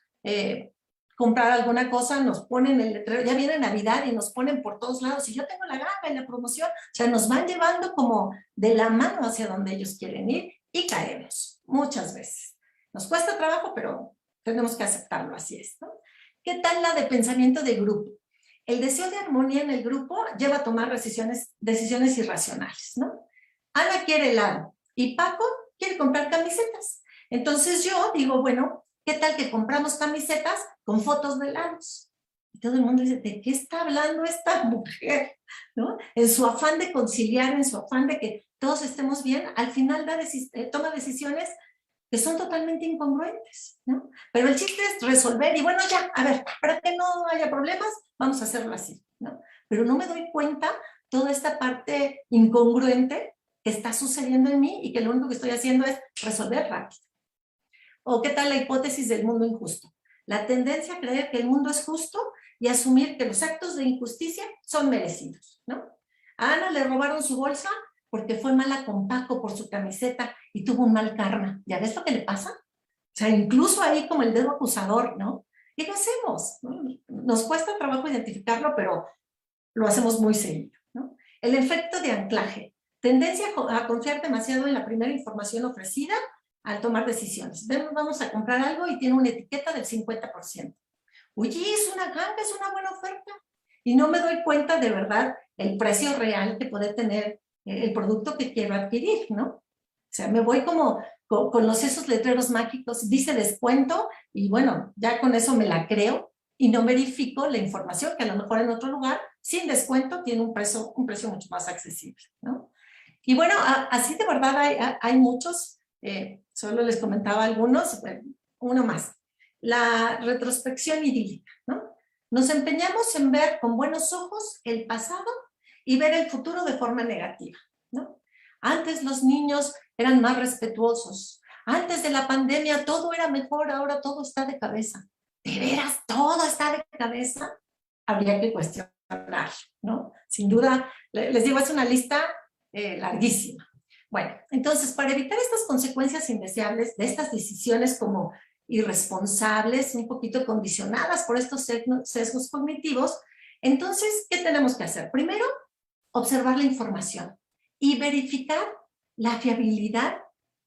comprar alguna cosa, nos ponen el letrero, ya viene Navidad y nos ponen por todos lados, y yo tengo la gama y la promoción, o sea, nos van llevando como de la mano hacia donde ellos quieren ir y caemos muchas veces. Nos cuesta trabajo, pero tenemos que aceptarlo, así es, ¿no? ¿Qué tal la de pensamiento de grupo? El deseo de armonía en el grupo lleva a tomar decisiones irracionales, ¿no? Ana quiere helado y Paco quiere comprar camisetas. Entonces yo digo, bueno, ¿qué tal que compramos camisetas con fotos de lados? Y todo el mundo dice, ¿de qué está hablando esta mujer? ¿No? En su afán de conciliar, en su afán de que todos estemos bien, al final toma decisiones que son totalmente incongruentes, ¿no? Pero el chiste es resolver y bueno, ya, a ver, para que no haya problemas, vamos a hacerlo así, ¿no? Pero no me doy cuenta toda esta parte incongruente que está sucediendo en mí y que lo único que estoy haciendo es resolver rápido. ¿O qué tal la hipótesis del mundo injusto? La tendencia a creer que el mundo es justo y asumir que los actos de injusticia son merecidos, ¿no? A Ana le robaron su bolsa porque fue mala con Paco por su camiseta y tuvo un mal karma. ¿Ya ves lo que le pasa? O sea, incluso ahí como el dedo acusador, ¿no? ¿Qué lo hacemos? ¿No? Nos cuesta trabajo identificarlo, pero lo hacemos muy seguido, ¿no? El efecto de anclaje. Tendencia a confiar demasiado en la primera información ofrecida al tomar decisiones. Vamos a comprar algo y tiene una etiqueta del 50%. Oye, es una ganga, es una buena oferta. Y no me doy cuenta de verdad el precio real que puede tener el producto que quiero adquirir, ¿no? O sea, me voy como con esos letreros mágicos, dice descuento, y bueno, ya con eso me la creo y no verifico la información que a lo mejor en otro lugar, sin descuento, tiene un precio mucho más accesible, ¿no? Y bueno, así de verdad hay muchos, solo les comentaba algunos, uno más. La retrospección idílica, ¿no? Nos empeñamos en ver con buenos ojos el pasado y ver el futuro de forma negativa, ¿no? Antes los niños eran más respetuosos. Antes de la pandemia todo era mejor, ahora todo está de cabeza. ¿De veras todo está de cabeza? Habría que cuestionar, ¿no? Sin duda, les digo, es una lista larguísima. Bueno, entonces, para evitar estas consecuencias indeseables de estas decisiones como irresponsables, un poquito condicionadas por estos sesgos cognitivos, entonces, ¿qué tenemos que hacer? Primero, observar la información y verificar la fiabilidad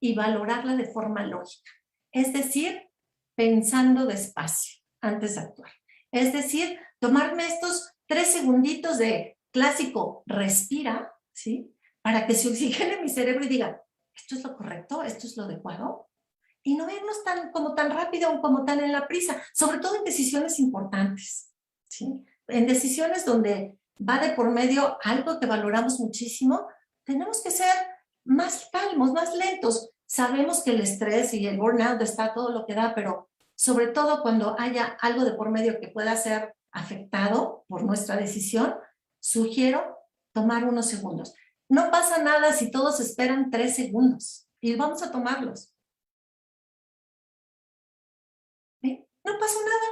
y valorarla de forma lógica. Es decir, pensando despacio antes de actuar. Es decir, tomarme estos 3 segunditos de clásico respira, ¿sí? Para que se oxigene mi cerebro y diga, ¿esto es lo correcto? ¿Esto es lo adecuado? Y no irnos tan rápido o como tan en la prisa, sobre todo en decisiones importantes, ¿sí? En decisiones donde va de por medio algo que valoramos muchísimo, tenemos que ser más calmos, más lentos. Sabemos que el estrés y el burnout está todo lo que da, pero sobre todo cuando haya algo de por medio que pueda ser afectado por nuestra decisión, sugiero tomar unos segundos. No pasa nada si todos esperan 3 segundos y vamos a tomarlos. ¿Sí? No pasó nada,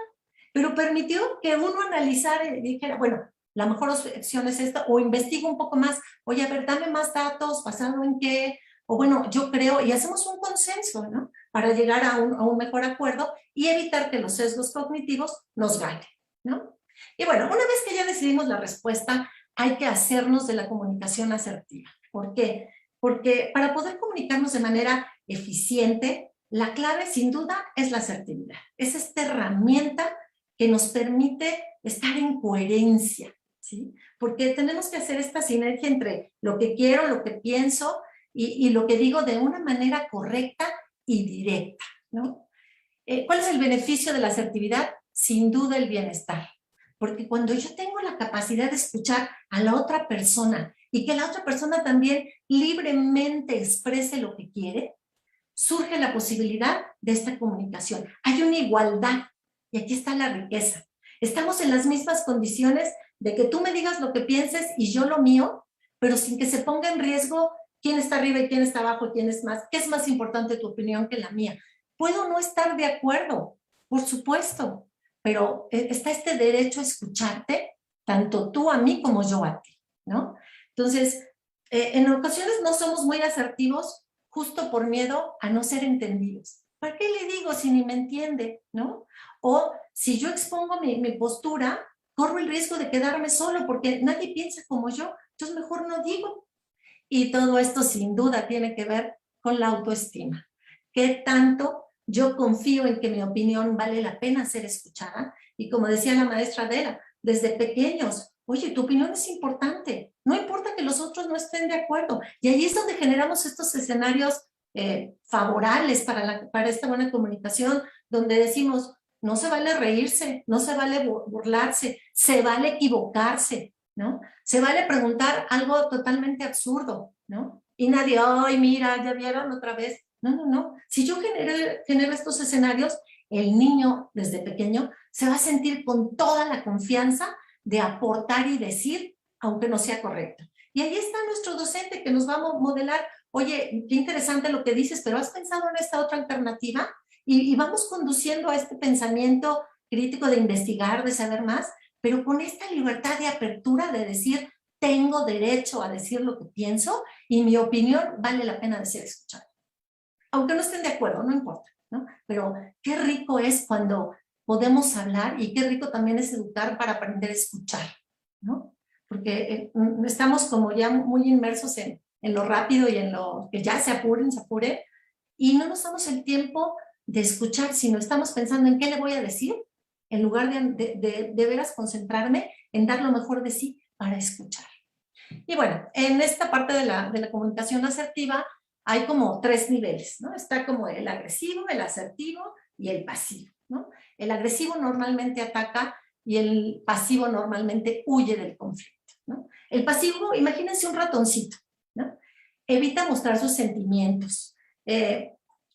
pero permitió que uno analizara y dijera, bueno, la mejor opción es esta, o investigo un poco más, oye, a ver, dame más datos, basado en qué, o bueno, yo creo, y hacemos un consenso, ¿no? Para llegar a un mejor acuerdo y evitar que los sesgos cognitivos nos ganen, ¿no? Y bueno, una vez que ya decidimos la respuesta, hay que hacernos de la comunicación asertiva. ¿Por qué? Porque para poder comunicarnos de manera eficiente, la clave sin duda es la asertividad. Es esta herramienta que nos permite estar en coherencia, ¿sí? Porque tenemos que hacer esta sinergia entre lo que quiero, lo que pienso y lo que digo de una manera correcta y directa, ¿no? ¿Cuál es el beneficio de la asertividad? Sin duda el bienestar. Porque cuando yo tengo la capacidad de escuchar a la otra persona y que la otra persona también libremente exprese lo que quiere, surge la posibilidad de esta comunicación. Hay una igualdad y aquí está la riqueza. Estamos en las mismas condiciones de que tú me digas lo que pienses y yo lo mío, pero sin que se ponga en riesgo quién está arriba y quién está abajo, quién es más, qué es más importante tu opinión que la mía. Puedo no estar de acuerdo, por supuesto, pero está este derecho a escucharte, tanto tú a mí como yo a ti, ¿no? Entonces, en ocasiones no somos muy asertivos justo por miedo a no ser entendidos. ¿Para qué le digo si ni me entiende, no? O si yo expongo mi postura, corro el riesgo de quedarme solo porque nadie piensa como yo, entonces mejor no digo. Y todo esto sin duda tiene que ver con la autoestima. ¿Qué tanto yo confío en que mi opinión vale la pena ser escuchada? Y como decía la maestra Adela, desde pequeños, oye, tu opinión es importante, no importa que los otros no estén de acuerdo. Y ahí es donde generamos estos escenarios favorables para esta buena comunicación, donde decimos, no se vale reírse, no se vale burlarse, se vale equivocarse, ¿no? Se vale preguntar algo totalmente absurdo, ¿no? Y nadie, ay, mira, ya vieron otra vez. No, no, no. Si yo genero estos escenarios, el niño desde pequeño se va a sentir con toda la confianza de aportar y decir, aunque no sea correcto. Y ahí está nuestro docente que nos va a modelar, oye, qué interesante lo que dices, pero ¿has pensado en esta otra alternativa? Y vamos conduciendo a este pensamiento crítico de investigar, de saber más, pero con esta libertad de apertura de decir, tengo derecho a decir lo que pienso y mi opinión vale la pena de ser escuchada. Aunque no estén de acuerdo, no importa, ¿no? Pero qué rico es cuando podemos hablar y qué rico también es educar para aprender a escuchar, ¿no? Porque estamos como ya muy inmersos en lo rápido y en lo que ya se apure, y no nos damos el tiempo de escuchar, sino estamos pensando en qué le voy a decir, en lugar de veras concentrarme en dar lo mejor de sí para escuchar. Y bueno, en esta parte de la comunicación asertiva hay como 3 niveles, ¿no? Está como el agresivo, el asertivo y el pasivo, ¿no? El agresivo normalmente ataca y el pasivo normalmente huye del conflicto, ¿no? El pasivo, imagínense un ratoncito, ¿no? Evita mostrar sus sentimientos,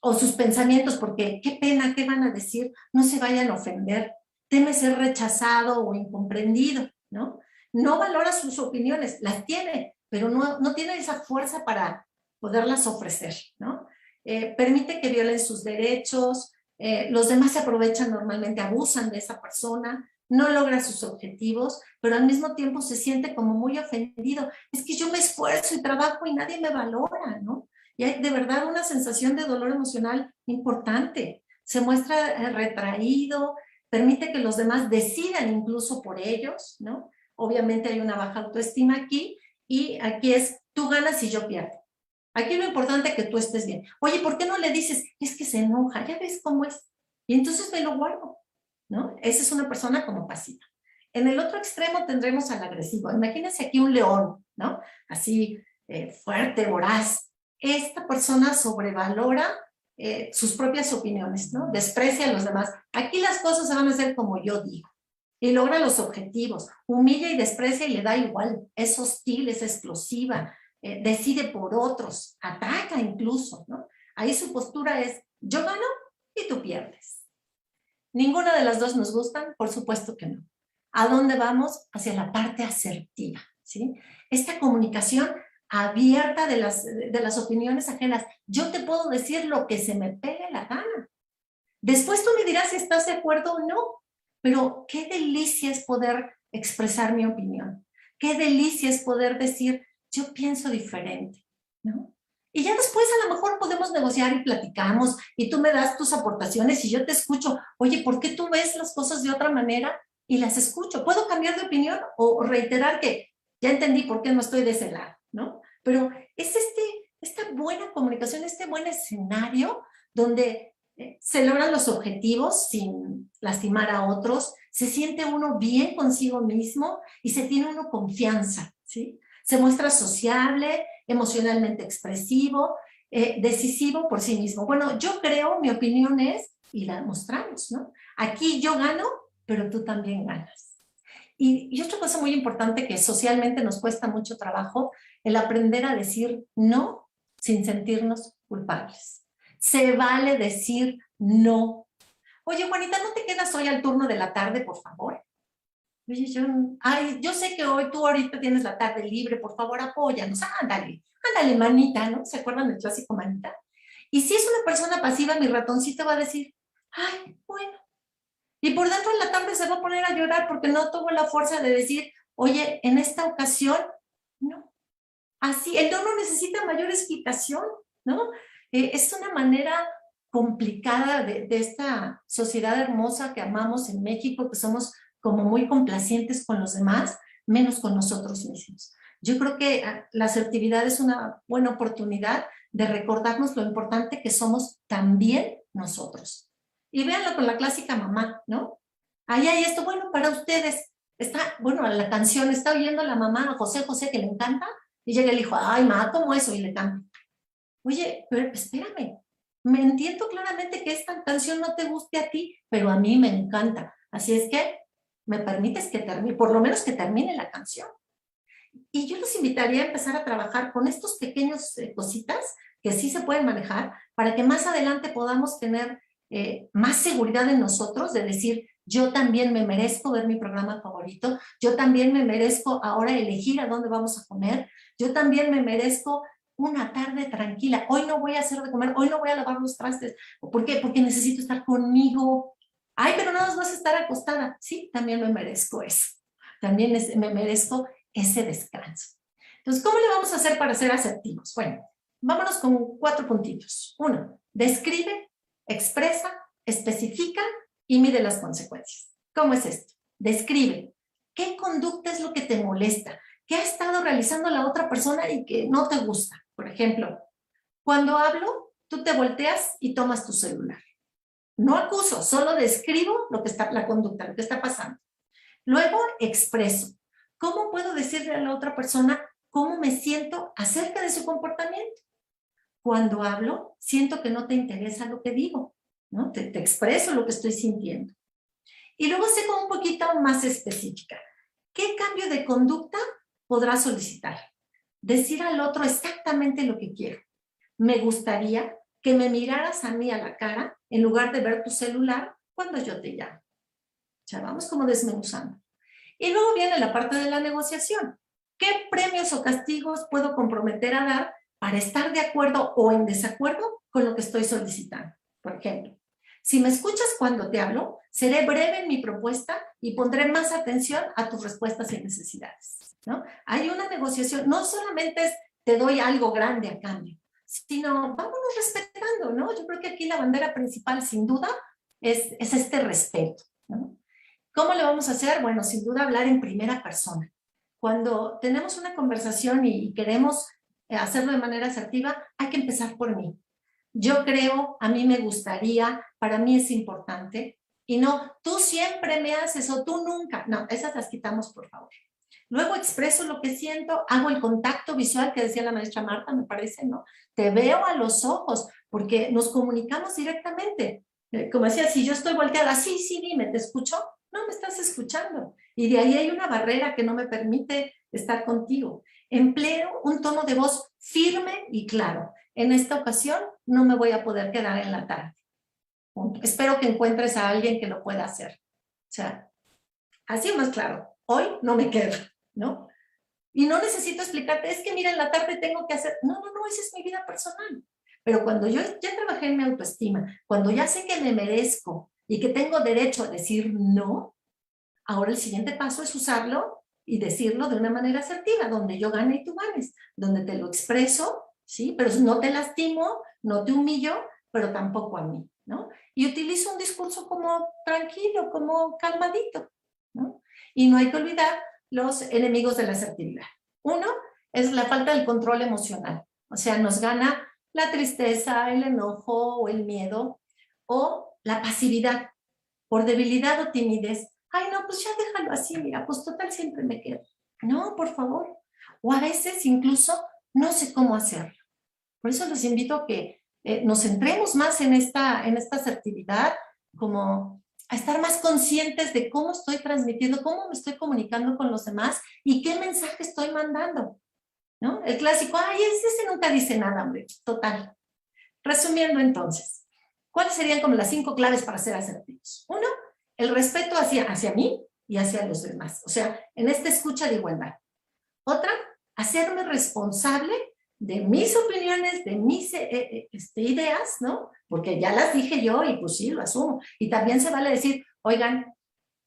o sus pensamientos, porque qué pena, qué van a decir, no se vayan a ofender, teme ser rechazado o incomprendido, ¿no? No valora sus opiniones, las tiene, pero no tiene esa fuerza para poderlas ofrecer, ¿no? Permite que violen sus derechos, los demás se aprovechan normalmente, abusan de esa persona, no logra sus objetivos, pero al mismo tiempo se siente como muy ofendido. Es que yo me esfuerzo y trabajo y nadie me valora, ¿no? Y hay de verdad una sensación de dolor emocional importante. Se muestra retraído, permite que los demás decidan incluso por ellos, ¿no? Obviamente hay una baja autoestima aquí, y aquí es, tú ganas y yo pierdo. Aquí lo importante es que tú estés bien. Oye, ¿por qué no le dices? Es que se enoja, ya ves cómo es. Y entonces me lo guardo, ¿no? Esa es una persona como pasiva. En el otro extremo tendremos al agresivo. Imagínense aquí un león, ¿no? Así, fuerte, voraz. Esta persona sobrevalora sus propias opiniones, ¿no? Desprecia a los demás. Aquí las cosas se van a hacer como yo digo. Y logra los objetivos. Humilla y desprecia y le da igual. Es hostil, es explosiva. Decide por otros. Ataca incluso, ¿no? Ahí su postura es, yo gano y tú pierdes. Ninguna de las dos nos gustan, por supuesto que no. ¿A dónde vamos? Hacia la parte asertiva, ¿sí? Esta comunicación abierta de las opiniones ajenas. Yo te puedo decir lo que se me pegue la gana. Después tú me dirás si estás de acuerdo o no, pero qué delicia es poder expresar mi opinión. Qué delicia es poder decir, yo pienso diferente, ¿no? Y ya después a lo mejor podemos negociar y platicamos y tú me das tus aportaciones y yo te escucho. Oye, ¿por qué tú ves las cosas de otra manera? Y las escucho. ¿Puedo cambiar de opinión o reiterar que ya entendí por qué no estoy de ese lado, ¿no? Pero es esta buena comunicación, este buen escenario donde se logran los objetivos sin lastimar a otros, se siente uno bien consigo mismo y se tiene uno confianza, ¿sí? Se muestra sociable, emocionalmente expresivo, decisivo por sí mismo. Bueno, yo creo, mi opinión es, y la mostramos, ¿no? Aquí yo gano, pero tú también ganas. Y otra cosa muy importante que socialmente nos cuesta mucho trabajo, el aprender a decir no sin sentirnos culpables. Se vale decir no. Oye, Juanita, ¿no te quedas hoy al turno de la tarde, por favor? Oye, yo sé que hoy tú ahorita tienes la tarde libre, por favor, apóyanos. Ándale, manita, ¿no? ¿Se acuerdan del clásico manita? Y si es una persona pasiva, mi ratoncito va a decir, ay, bueno. Y por dentro de la tarde se va a poner a llorar porque no tuvo la fuerza de decir, oye, en esta ocasión, no. Así, el no necesita mayor explicación, ¿no? Es una manera complicada de esta sociedad hermosa que amamos en México, que somos como muy complacientes con los demás, menos con nosotros mismos. Yo creo que la asertividad es una buena oportunidad de recordarnos lo importante que somos también nosotros. Y véanlo con la clásica mamá, ¿no? Ahí hay esto, bueno, para ustedes, la canción, está oyendo la mamá a José José que le encanta, y llega el hijo, ay, ma, ¿cómo eso? Y le canta. Oye, pero espérame, me entiendo claramente que esta canción no te guste a ti, pero a mí me encanta. Así es que me permites que termine, por lo menos que termine la canción. Y yo los invitaría a empezar a trabajar con estos pequeños cositas que sí se pueden manejar para que más adelante podamos tener más seguridad en nosotros de decir, yo también me merezco ver mi programa favorito, yo también me merezco ahora elegir a dónde vamos a comer, yo también me merezco una tarde tranquila, hoy no voy a hacer de comer, hoy no voy a lavar los trastes. ¿Por qué? Porque necesito estar conmigo. Ay, pero no vas a estar acostada. Sí, también me merezco eso. También me merezco ese descanso. Entonces, ¿cómo le vamos a hacer para ser asertivos? Bueno, vámonos con 4 puntitos. 1, describe, expresa, especifica y mide las consecuencias. ¿Cómo es esto? Describe. ¿Qué conducta es lo que te molesta? ¿Qué ha estado realizando la otra persona y que no te gusta? Por ejemplo, cuando hablo, tú te volteas y tomas tu celular. No acuso, solo describo lo que está, la conducta, lo que está pasando. Luego expreso. ¿Cómo puedo decirle a la otra persona cómo me siento acerca de su comportamiento? Cuando hablo, siento que no te interesa lo que digo, ¿no? Te expreso lo que estoy sintiendo. Y luego sé como un poquito más específica. ¿Qué cambio de conducta podrás solicitar? Decir al otro exactamente lo que quiero. Me gustaría que me miraras a mí a la cara en lugar de ver tu celular cuando yo te llamo. Ya vamos como desmenuzando. Y luego viene la parte de la negociación. ¿Qué premios o castigos puedo comprometer a dar para estar de acuerdo o en desacuerdo con lo que estoy solicitando? Por ejemplo, si me escuchas cuando te hablo, seré breve en mi propuesta y pondré más atención a tus respuestas y necesidades, ¿no? Hay una negociación, no solamente es te doy algo grande a cambio, sino vámonos respetando, ¿no? Yo creo que aquí la bandera principal, sin duda, es este respeto, ¿no? ¿Cómo le vamos a hacer? Bueno, sin duda hablar en primera persona. Cuando tenemos una conversación y queremos hacerlo de manera asertiva, hay que empezar por mí. Yo creo, a mí me gustaría, para mí es importante, y no, tú siempre me haces o tú nunca. No, esas las quitamos, por favor. Luego expreso lo que siento, hago el contacto visual que decía la maestra Marta, me parece, ¿no? Te veo a los ojos, porque nos comunicamos directamente. Como decía, si yo estoy volteada, sí, sí, dime, ¿te escucho? No me estás escuchando. Y de ahí hay una barrera que no me permite estar contigo. Empleo un tono de voz firme y claro. En esta ocasión no me voy a poder quedar en la tarde. Espero que encuentres a alguien que lo pueda hacer. O sea, así más claro. Hoy no me quedo, ¿no? Y no necesito explicarte, es que mira, en la tarde tengo que hacer. No, no, no, esa es mi vida personal. Pero cuando yo ya trabajé en mi autoestima, cuando ya sé que me merezco y que tengo derecho a decir no, ahora el siguiente paso es usarlo y decirlo de una manera asertiva, donde yo gane y tú ganes, donde te lo expreso, ¿sí? Pero no te lastimo, no te humillo, pero tampoco a mí, ¿no? Y utilizo un discurso como tranquilo, como calmadito, ¿no? Y no hay que olvidar los enemigos de la asertividad. Uno es la falta del control emocional, o sea, nos gana la tristeza, el enojo o el miedo, o la pasividad, por debilidad o timidez. Ay, no, pues ya déjalo así, mira, pues total siempre me quedo. No, por favor. O a veces incluso no sé cómo hacerlo. Por eso los invito a que nos centremos más en esta asertividad, como a estar más conscientes de cómo estoy transmitiendo, cómo me estoy comunicando con los demás y qué mensaje estoy mandando, ¿no? El clásico, ay, ese nunca dice nada, hombre, total. Resumiendo entonces, ¿cuáles serían como las 5 claves para ser asertivos? 1, el respeto hacia mí y hacia los demás, o sea, en esta escucha de igualdad. Otra, hacerme responsable de mis opiniones, de mis ideas, ¿no? Porque ya las dije yo y pues sí, lo asumo. Y también se vale decir, oigan,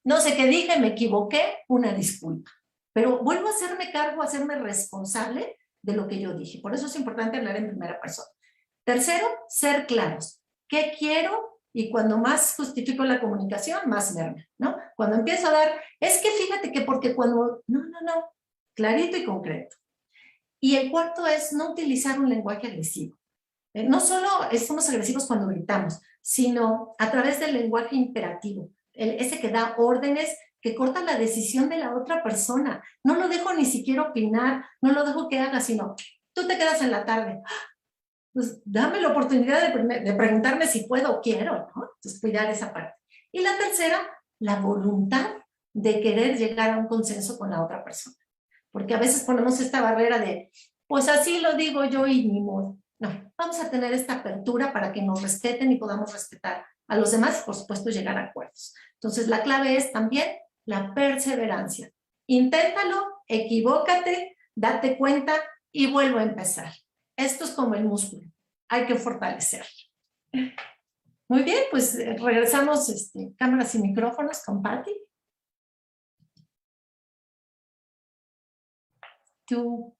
no sé qué dije, me equivoqué, una disculpa. Pero vuelvo a hacerme cargo, a hacerme responsable de lo que yo dije. Por eso es importante hablar en primera persona. Tercero, ser claros. ¿Qué quiero? Y cuando más justifico la comunicación, más merma, ¿no? Cuando empiezo a dar, es que fíjate que porque cuando... No, clarito y concreto. Y el cuarto es no utilizar un lenguaje agresivo. No solo somos agresivos cuando gritamos, sino a través del lenguaje imperativo, ese que da órdenes, que corta la decisión de la otra persona. No lo dejo ni siquiera opinar, no lo dejo que haga, sino tú te quedas en la tarde. pues dame la oportunidad de preguntarme si puedo o quiero, ¿no? Entonces, cuidar esa parte. Y la tercera, la voluntad de querer llegar a un consenso con la otra persona. Porque a veces ponemos esta barrera de, pues así lo digo yo y ni modo. No, vamos a tener esta apertura para que nos respeten y podamos respetar a los demás y por supuesto llegar a acuerdos. Entonces la clave es también la perseverancia. Inténtalo, equivócate, date cuenta y vuelvo a empezar. Esto es como el músculo, hay que fortalecerlo. Muy bien, pues regresamos cámaras y micrófonos con Patti. Tú.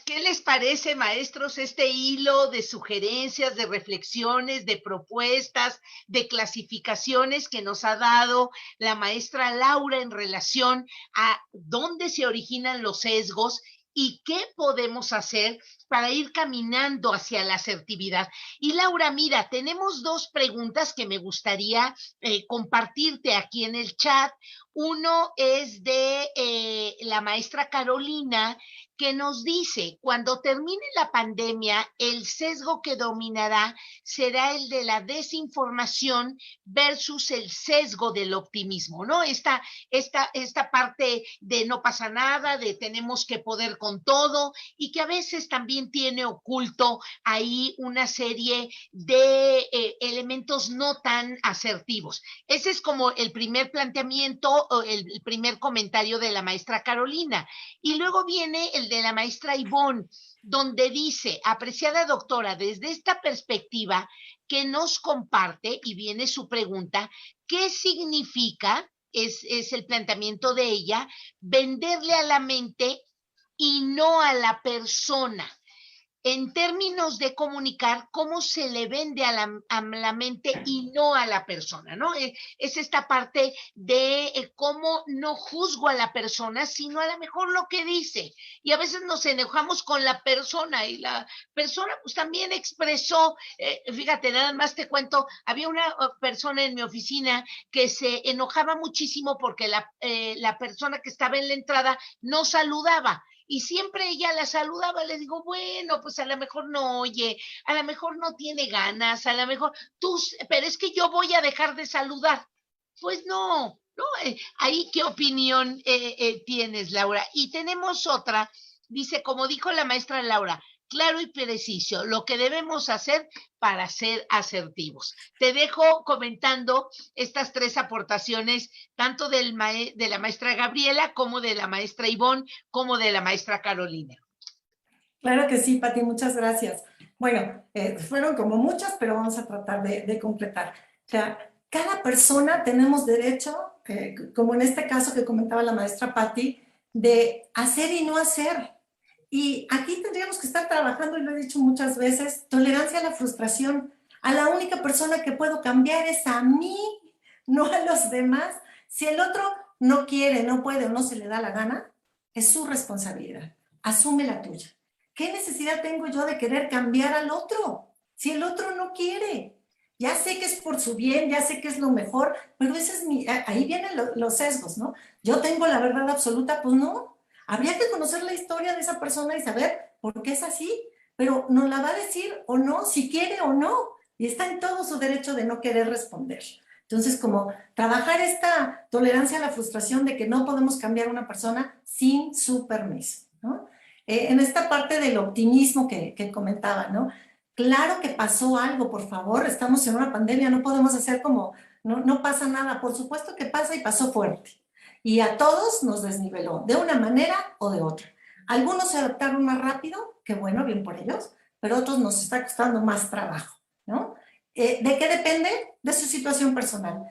¿Qué les parece, maestros, este hilo de sugerencias, de reflexiones, de propuestas, de clasificaciones que nos ha dado la maestra Laura en relación a dónde se originan los sesgos y qué podemos hacer para ir caminando hacia la asertividad? Y Laura, mira, tenemos dos preguntas que me gustaría compartirte aquí en el chat. Uno es de la maestra Carolina, que nos dice, cuando termine la pandemia, el sesgo que dominará será el de la desinformación versus el sesgo del optimismo, ¿no? Esta parte de no pasa nada, de tenemos que poder con todo, y que a veces también tiene oculto ahí una serie de elementos no tan asertivos. Ese es como el primer planteamiento, el primer comentario de la maestra Carolina. Y luego viene el de la maestra Ivonne, donde dice, apreciada doctora, desde esta perspectiva que nos comparte, y viene su pregunta, ¿qué significa, es el planteamiento de ella, venderle a la mente y no a la persona? En términos de comunicar, cómo se le vende a la mente y no a la persona, ¿no? Es esta parte de cómo no juzgo a la persona, sino a lo mejor lo que dice. Y a veces nos enojamos con la persona y la persona pues también expresó, fíjate, nada más te cuento, había una persona en mi oficina que se enojaba muchísimo porque la persona que estaba en la entrada no saludaba. Y siempre ella la saludaba, le digo, bueno, pues a lo mejor no oye, a lo mejor no tiene ganas, a lo mejor pero es que yo voy a dejar de saludar. Pues no, ¿no? Ahí, ¿qué opinión tienes, Laura? Y tenemos otra, dice, como dijo la maestra Laura, claro y preciso, lo que debemos hacer para ser asertivos. Te dejo comentando estas tres aportaciones, tanto de la maestra Gabriela, como de la maestra Ivonne, como de la maestra Carolina. Claro que sí, Pati, muchas gracias. Bueno, fueron como muchas, pero vamos a tratar de completar. O sea, cada persona tenemos derecho, como en este caso que comentaba la maestra Pati, de hacer y no hacer. Y aquí tendríamos que estar trabajando, y lo he dicho muchas veces, tolerancia a la frustración. A la única persona que puedo cambiar es a mí, no a los demás. Si el otro no quiere, no puede o no se le da la gana, es su responsabilidad. Asume la tuya. ¿Qué necesidad tengo yo de querer cambiar al otro? Si el otro no quiere. Ya sé que es por su bien, ya sé que es lo mejor, pero ese es ahí vienen los sesgos, ¿no? Yo tengo la verdad absoluta, pues no. Habría que conocer la historia de esa persona y saber por qué es así, pero nos la va a decir o no, si quiere o no, y está en todo su derecho de no querer responder. Entonces, como trabajar esta tolerancia a la frustración de que no podemos cambiar a una persona sin su permiso, ¿no? En esta parte del optimismo que comentaba, ¿no? Claro que pasó algo, por favor, estamos en una pandemia, no podemos hacer como, no pasa nada, por supuesto que pasa y pasó fuerte. Y a todos nos desniveló, de una manera o de otra. Algunos se adaptaron más rápido, que bueno, bien por ellos, pero otros nos está costando más trabajo, ¿no? ¿De qué depende? De su situación personal.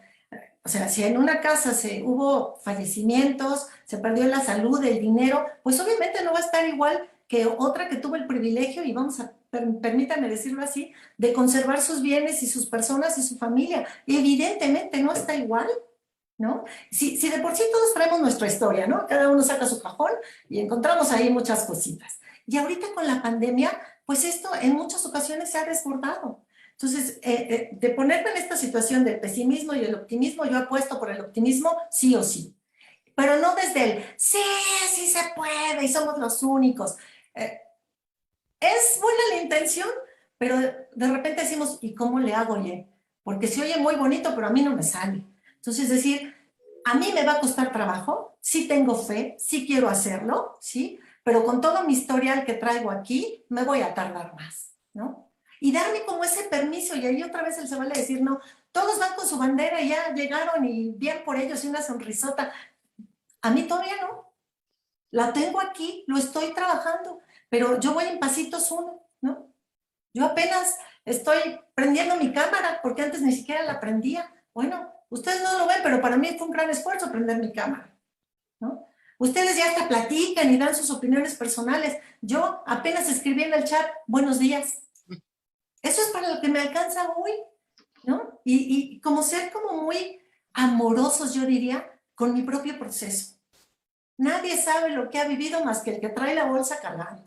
O sea, si en una casa hubo fallecimientos, se perdió la salud, el dinero, pues obviamente no va a estar igual que otra que tuvo el privilegio, y permítanme decirlo así, de conservar sus bienes y sus personas y su familia. Y evidentemente no está igual, ¿no? Si de por sí todos traemos nuestra historia, ¿no? Cada uno saca su cajón y encontramos ahí muchas cositas. Y ahorita con la pandemia, pues esto en muchas ocasiones se ha desbordado. Entonces, de ponerme en esta situación del pesimismo y el optimismo, yo apuesto por el optimismo sí o sí. Pero no desde el, sí, sí se puede y somos los únicos. Eh, es buena la intención, pero de repente decimos, ¿y cómo le hago, oye? Porque se oye muy bonito, pero a mí no me sale. Entonces, decir, a mí me va a costar trabajo, sí tengo fe, sí quiero hacerlo, ¿sí? Pero con todo mi historial que traigo aquí, me voy a tardar más, ¿no? Y darme como ese permiso, y ahí otra vez él se vale decir, no, todos van con su bandera y ya llegaron y bien por ellos y una sonrisota. A mí todavía no. La tengo aquí, lo estoy trabajando, pero yo voy en pasitos uno, ¿no? Yo apenas estoy prendiendo mi cámara, porque antes ni siquiera la prendía. Bueno, ustedes no lo ven, pero para mí fue un gran esfuerzo prender mi cámara, ¿no? Ustedes ya hasta platican y dan sus opiniones personales. Yo apenas escribí en el chat, buenos días. Eso es para lo que me alcanza hoy, ¿no? Y como ser como muy amorosos, yo diría, con mi propio proceso. Nadie sabe lo que ha vivido más que el que trae la bolsa cargando.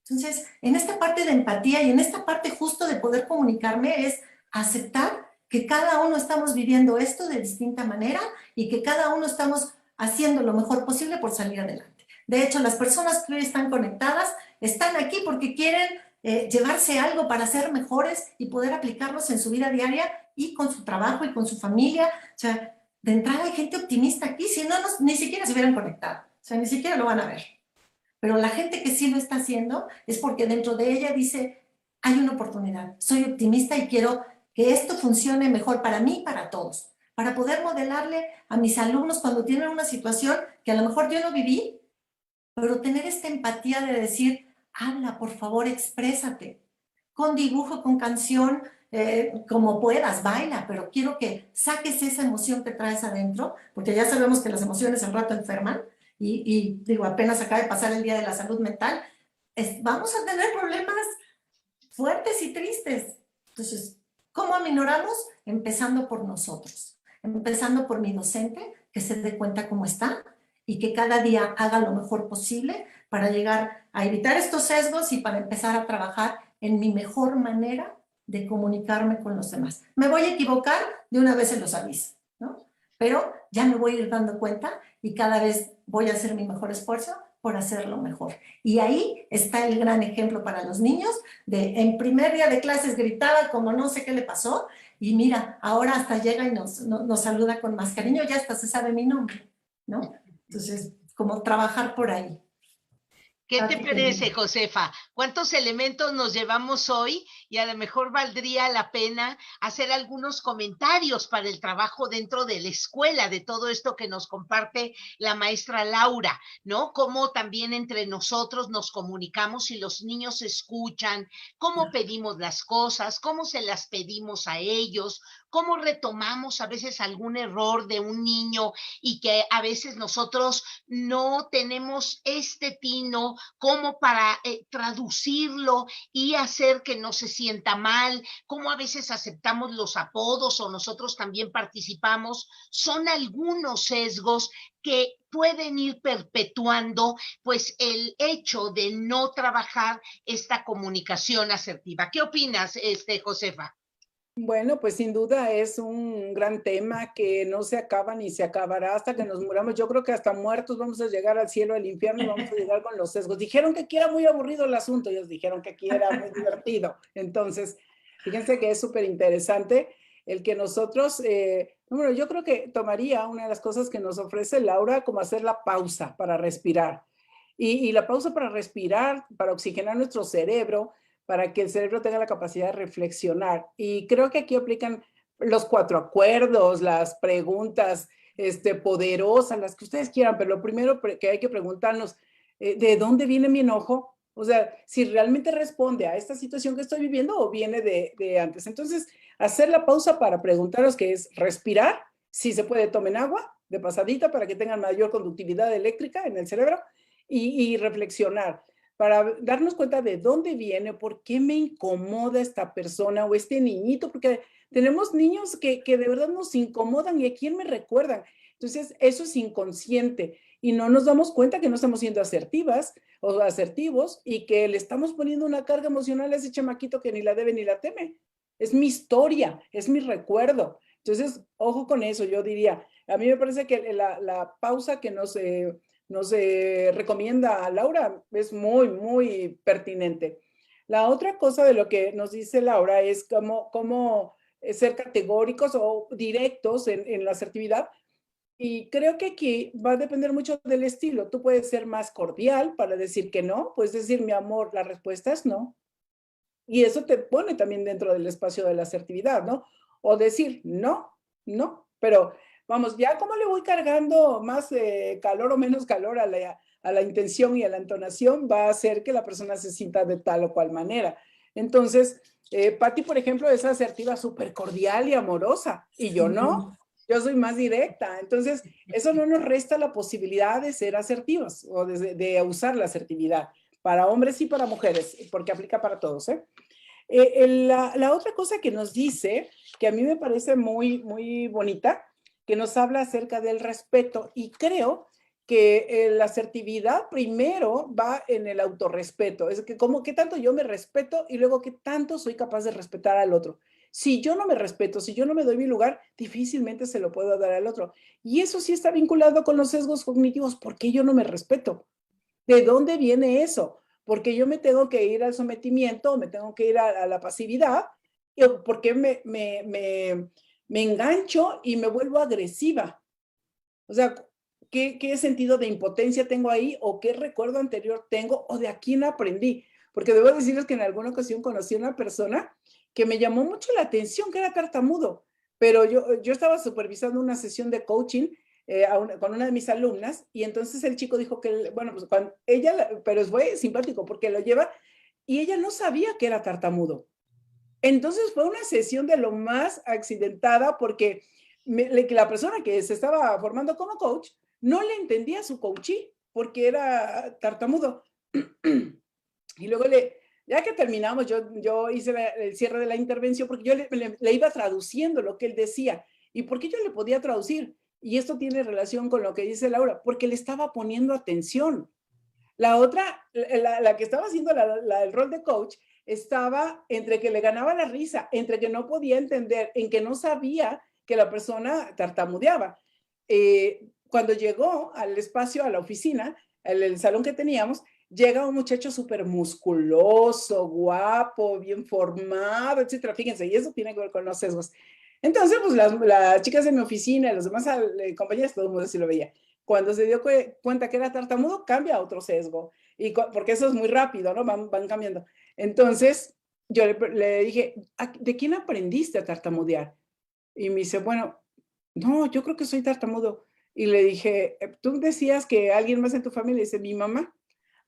Entonces, en esta parte de empatía y en esta parte justo de poder comunicarme es aceptar que cada uno estamos viviendo esto de distinta manera y que cada uno estamos haciendo lo mejor posible por salir adelante. De hecho, las personas que hoy están conectadas están aquí porque quieren llevarse algo para ser mejores y poder aplicarlos en su vida diaria y con su trabajo y con su familia. O sea, de entrada hay gente optimista aquí, si no, ni siquiera se hubieran conectado. O sea, ni siquiera lo van a ver. Pero la gente que sí lo está haciendo es porque dentro de ella dice, hay una oportunidad, soy optimista y quiero que esto funcione mejor para mí y para todos, para poder modelarle a mis alumnos cuando tienen una situación que a lo mejor yo no viví, pero tener esta empatía de decir, habla, por favor, exprésate, con dibujo, con canción, como puedas, baila, pero quiero que saques esa emoción que traes adentro, porque ya sabemos que las emociones al rato enferman, y digo, apenas acaba de pasar el Día de la Salud Mental, vamos a tener problemas fuertes y tristes. Entonces, ¿cómo aminoramos? Empezando por nosotros, empezando por mi docente, que se dé cuenta cómo está y que cada día haga lo mejor posible para llegar a evitar estos sesgos y para empezar a trabajar en mi mejor manera de comunicarme con los demás. Me voy a equivocar, de una vez se los aviso, ¿no? Pero ya me voy a ir dando cuenta y cada vez voy a hacer mi mejor esfuerzo por hacerlo mejor. Y ahí está el gran ejemplo para los niños de en primer día de clases gritaba como no sé qué le pasó y mira, ahora hasta llega y nos saluda con más cariño, ya hasta se sabe mi nombre, ¿no? Entonces, como trabajar por ahí. ¿Qué te parece, Josefa? ¿Cuántos elementos nos llevamos hoy? Y a lo mejor valdría la pena hacer algunos comentarios para el trabajo dentro de la escuela, de todo esto que nos comparte la maestra Laura, ¿no? Cómo también entre nosotros nos comunicamos y los niños escuchan, cómo pedimos las cosas, cómo se las pedimos a ellos, cómo retomamos a veces algún error de un niño y que a veces nosotros no tenemos este tino como para traducirlo y hacer que no se sienta mal, cómo a veces aceptamos los apodos o nosotros también participamos, son algunos sesgos que pueden ir perpetuando pues el hecho de no trabajar esta comunicación asertiva. ¿Qué opinas, Josefa? Bueno, pues sin duda es un gran tema que no se acaba ni se acabará hasta que nos muramos. Yo creo que hasta muertos vamos a llegar al cielo, al infierno y vamos a llegar con los sesgos. Dijeron que aquí era muy aburrido el asunto, ellos dijeron que aquí era muy divertido. Entonces, fíjense que es súper interesante el que nosotros, bueno, yo creo que tomaría una de las cosas que nos ofrece Laura como hacer la pausa para respirar. Y la pausa para respirar, para oxigenar nuestro cerebro, para que el cerebro tenga la capacidad de reflexionar. Y creo que aquí aplican los 4 acuerdos, las preguntas poderosas, las que ustedes quieran, pero lo primero que hay que preguntarnos, ¿de dónde viene mi enojo? O sea, si realmente responde a esta situación que estoy viviendo o viene de antes. Entonces, hacer la pausa para preguntaros, que es respirar, si se puede, tomen agua de pasadita para que tengan mayor conductividad eléctrica en el cerebro y reflexionar para darnos cuenta de dónde viene, por qué me incomoda esta persona o este niñito, porque tenemos niños que de verdad nos incomodan y a quién me recuerdan. Entonces, eso es inconsciente y no nos damos cuenta que no estamos siendo asertivas o asertivos y que le estamos poniendo una carga emocional a ese chamaquito que ni la debe ni la teme. Es mi historia, es mi recuerdo. Entonces, ojo con eso, yo diría. A mí me parece que la pausa que nos nos recomienda Laura es muy, muy pertinente. La otra cosa de lo que nos dice Laura es cómo ser categóricos o directos en la asertividad. Y creo que aquí va a depender mucho del estilo. Tú puedes ser más cordial para decir que no, puedes decir, mi amor, la respuesta es no. Y eso te pone también dentro del espacio de la asertividad, ¿no? O decir, no, no, pero vamos, ya como le voy cargando más calor o menos calor a la intención y a la entonación, va a hacer que la persona se sienta de tal o cual manera. Entonces, Patti, por ejemplo, es asertiva súper cordial y amorosa, y yo no. Yo soy más directa. Entonces, eso no nos resta la posibilidad de ser asertivos o de usar la asertividad para hombres y para mujeres, porque aplica para todos, ¿eh? La otra cosa que nos dice, que a mí me parece muy, muy bonita, que nos habla acerca del respeto, y creo que la asertividad primero va en el autorrespeto, es que como qué tanto yo me respeto y luego qué tanto soy capaz de respetar al otro. Si yo no me respeto, si yo no me doy mi lugar, difícilmente se lo puedo dar al otro. Y eso sí está vinculado con los sesgos cognitivos. ¿Por qué yo no me respeto? ¿De dónde viene eso? Porque yo me tengo que ir al sometimiento, me tengo que ir a la pasividad, porque me engancho y me vuelvo agresiva. O sea, ¿qué sentido de impotencia tengo ahí? ¿O qué recuerdo anterior tengo? ¿O de a quién aprendí? Porque debo decirles que en alguna ocasión conocí a una persona que me llamó mucho la atención, que era tartamudo, pero yo estaba supervisando una sesión de coaching con una de mis alumnas, y entonces el chico dijo que, bueno, pues cuando ella, pero fue simpático porque lo lleva, y ella no sabía que era tartamudo. Entonces fue una sesión de lo más accidentada porque la persona que se estaba formando como coach no le entendía a su coachee porque era tartamudo. Y luego ya que terminamos, yo hice el cierre de la intervención porque yo le iba traduciendo lo que él decía. ¿Y por qué yo le podía traducir? Y esto tiene relación con lo que dice Laura, porque le estaba poniendo atención. La otra, la que estaba haciendo el rol de coach, estaba entre que le ganaba la risa, entre que no podía entender, en que no sabía que la persona tartamudeaba. Cuando llegó al espacio, a la oficina, el salón que teníamos, llega un muchacho súper musculoso, guapo, bien formado, etcétera. Fíjense, y eso tiene que ver con los sesgos. Entonces, pues las chicas de mi oficina y los demás compañeros, todo el mundo sí lo veía. Cuando se dio cuenta que era tartamudo, cambia a otro sesgo. Porque eso es muy rápido, ¿no? Van cambiando. Entonces, yo le dije, ¿de quién aprendiste a tartamudear? Y me dice, bueno, no, yo creo que soy tartamudo. Y le dije, tú decías que alguien más en tu familia. Dice, mi mamá.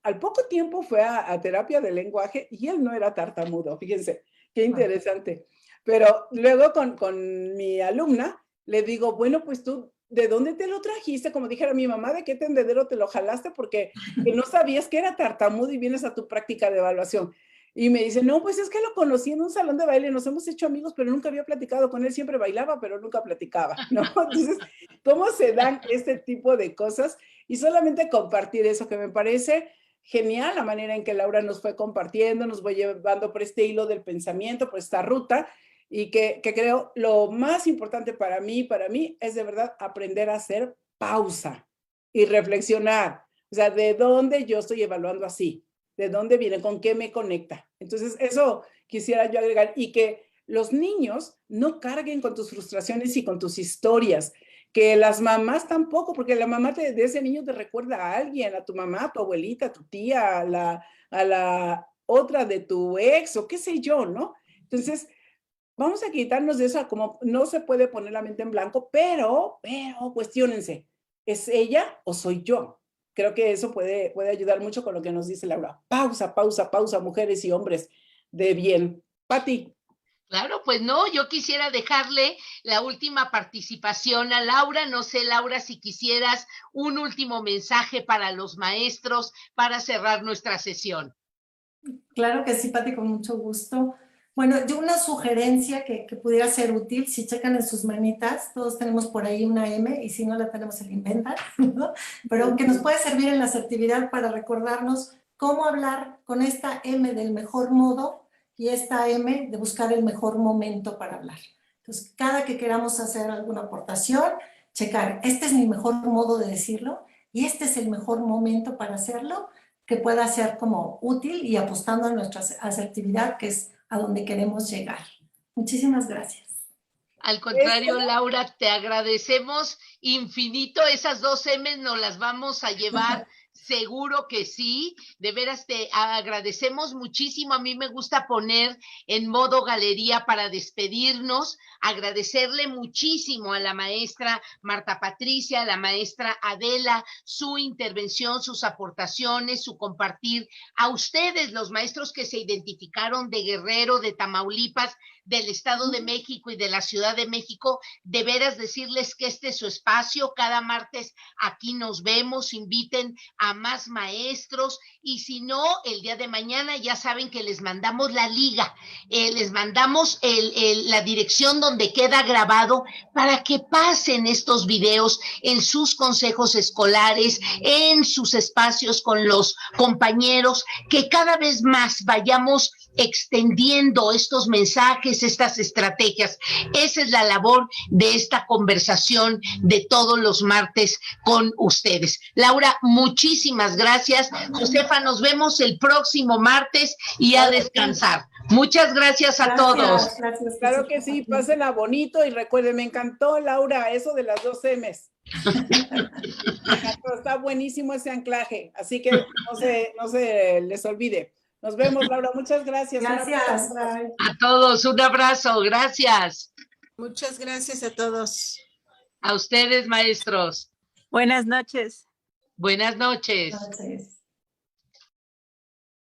Al poco tiempo fue a terapia de lenguaje y él no era tartamudo. Fíjense, qué interesante. Pero luego con mi alumna le digo, bueno, pues tú, ¿de dónde te lo trajiste? Como dijera mi mamá, ¿de qué tendedero te lo jalaste? Porque no sabías que era tartamudo y vienes a tu práctica de evaluación. Y me dice, no, pues es que lo conocí en un salón de baile, nos hemos hecho amigos, pero nunca había platicado con él, siempre bailaba, pero nunca platicaba, ¿no? Entonces, ¿cómo se dan este tipo de cosas? Y solamente compartir eso, que me parece genial la manera en que Laura nos fue compartiendo, nos fue llevando por este hilo del pensamiento, por esta ruta, y que creo lo más importante para mí es de verdad aprender a hacer pausa y reflexionar. O sea, ¿de dónde yo estoy evaluando así? ¿De dónde viene? ¿Con qué me conecta? Entonces, eso quisiera yo agregar, y que los niños no carguen con tus frustraciones y con tus historias, que las mamás tampoco, porque la mamá de ese niño te recuerda a alguien, a tu mamá, a tu abuelita, a tu tía, a la otra de tu ex, o qué sé yo, ¿no? Entonces, vamos a quitarnos de eso, como no se puede poner la mente en blanco, pero cuestiónense, ¿es ella o soy yo? Creo que eso puede ayudar mucho con lo que nos dice Laura. Pausa, pausa, pausa, mujeres y hombres de bien. Pati. Claro, pues no, yo quisiera dejarle la última participación a Laura. No sé, Laura, si quisieras un último mensaje para los maestros para cerrar nuestra sesión. Claro que sí, Pati, con mucho gusto. Bueno, yo una sugerencia que pudiera ser útil, si checan en sus manitas, todos tenemos por ahí una M y si no la tenemos se la inventan, ¿no? Pero que nos puede servir en la asertividad para recordarnos cómo hablar con esta M del mejor modo y esta M de buscar el mejor momento para hablar. Entonces, cada que queramos hacer alguna aportación, checar, este es mi mejor modo de decirlo, y este es el mejor momento para hacerlo, que pueda ser como útil y apostando a nuestra asertividad, que es a donde queremos llegar. Muchísimas gracias. Al contrario, Laura, te agradecemos infinito. Esas 2 M's nos las vamos a llevar, seguro que sí. De veras, te agradecemos muchísimo. A mí me gusta poner en modo galería para despedirnos. Agradecerle muchísimo a la maestra Marta Patricia, a la maestra Adela, su intervención, sus aportaciones, su compartir. A ustedes, los maestros que se identificaron de Guerrero, de Tamaulipas, del Estado de México y de la Ciudad de México, de veras decirles que este es su espacio. Cada martes aquí nos vemos, inviten a más maestros, y si no, el día de mañana ya saben que les mandamos la liga, les mandamos la dirección donde queda grabado para que pasen estos videos en sus consejos escolares, en sus espacios con los compañeros, que cada vez más vayamos extendiendo estos mensajes, estas estrategias. Esa es la labor de esta conversación de todos los martes con ustedes. Laura, muchísimas gracias. Josefa, nos vemos el próximo martes y a descansar. Muchas gracias a todos. Gracias, Claro que sí, pásenla bonito y recuerden, me encantó, Laura, eso de las 2 M's. Me encantó, está buenísimo ese anclaje, así que no se les olvide. Nos vemos, Laura, muchas gracias. Gracias. Bye. A todos, un abrazo. Gracias. Muchas gracias a todos. A ustedes, maestros. Buenas noches. Buenas noches. Gracias.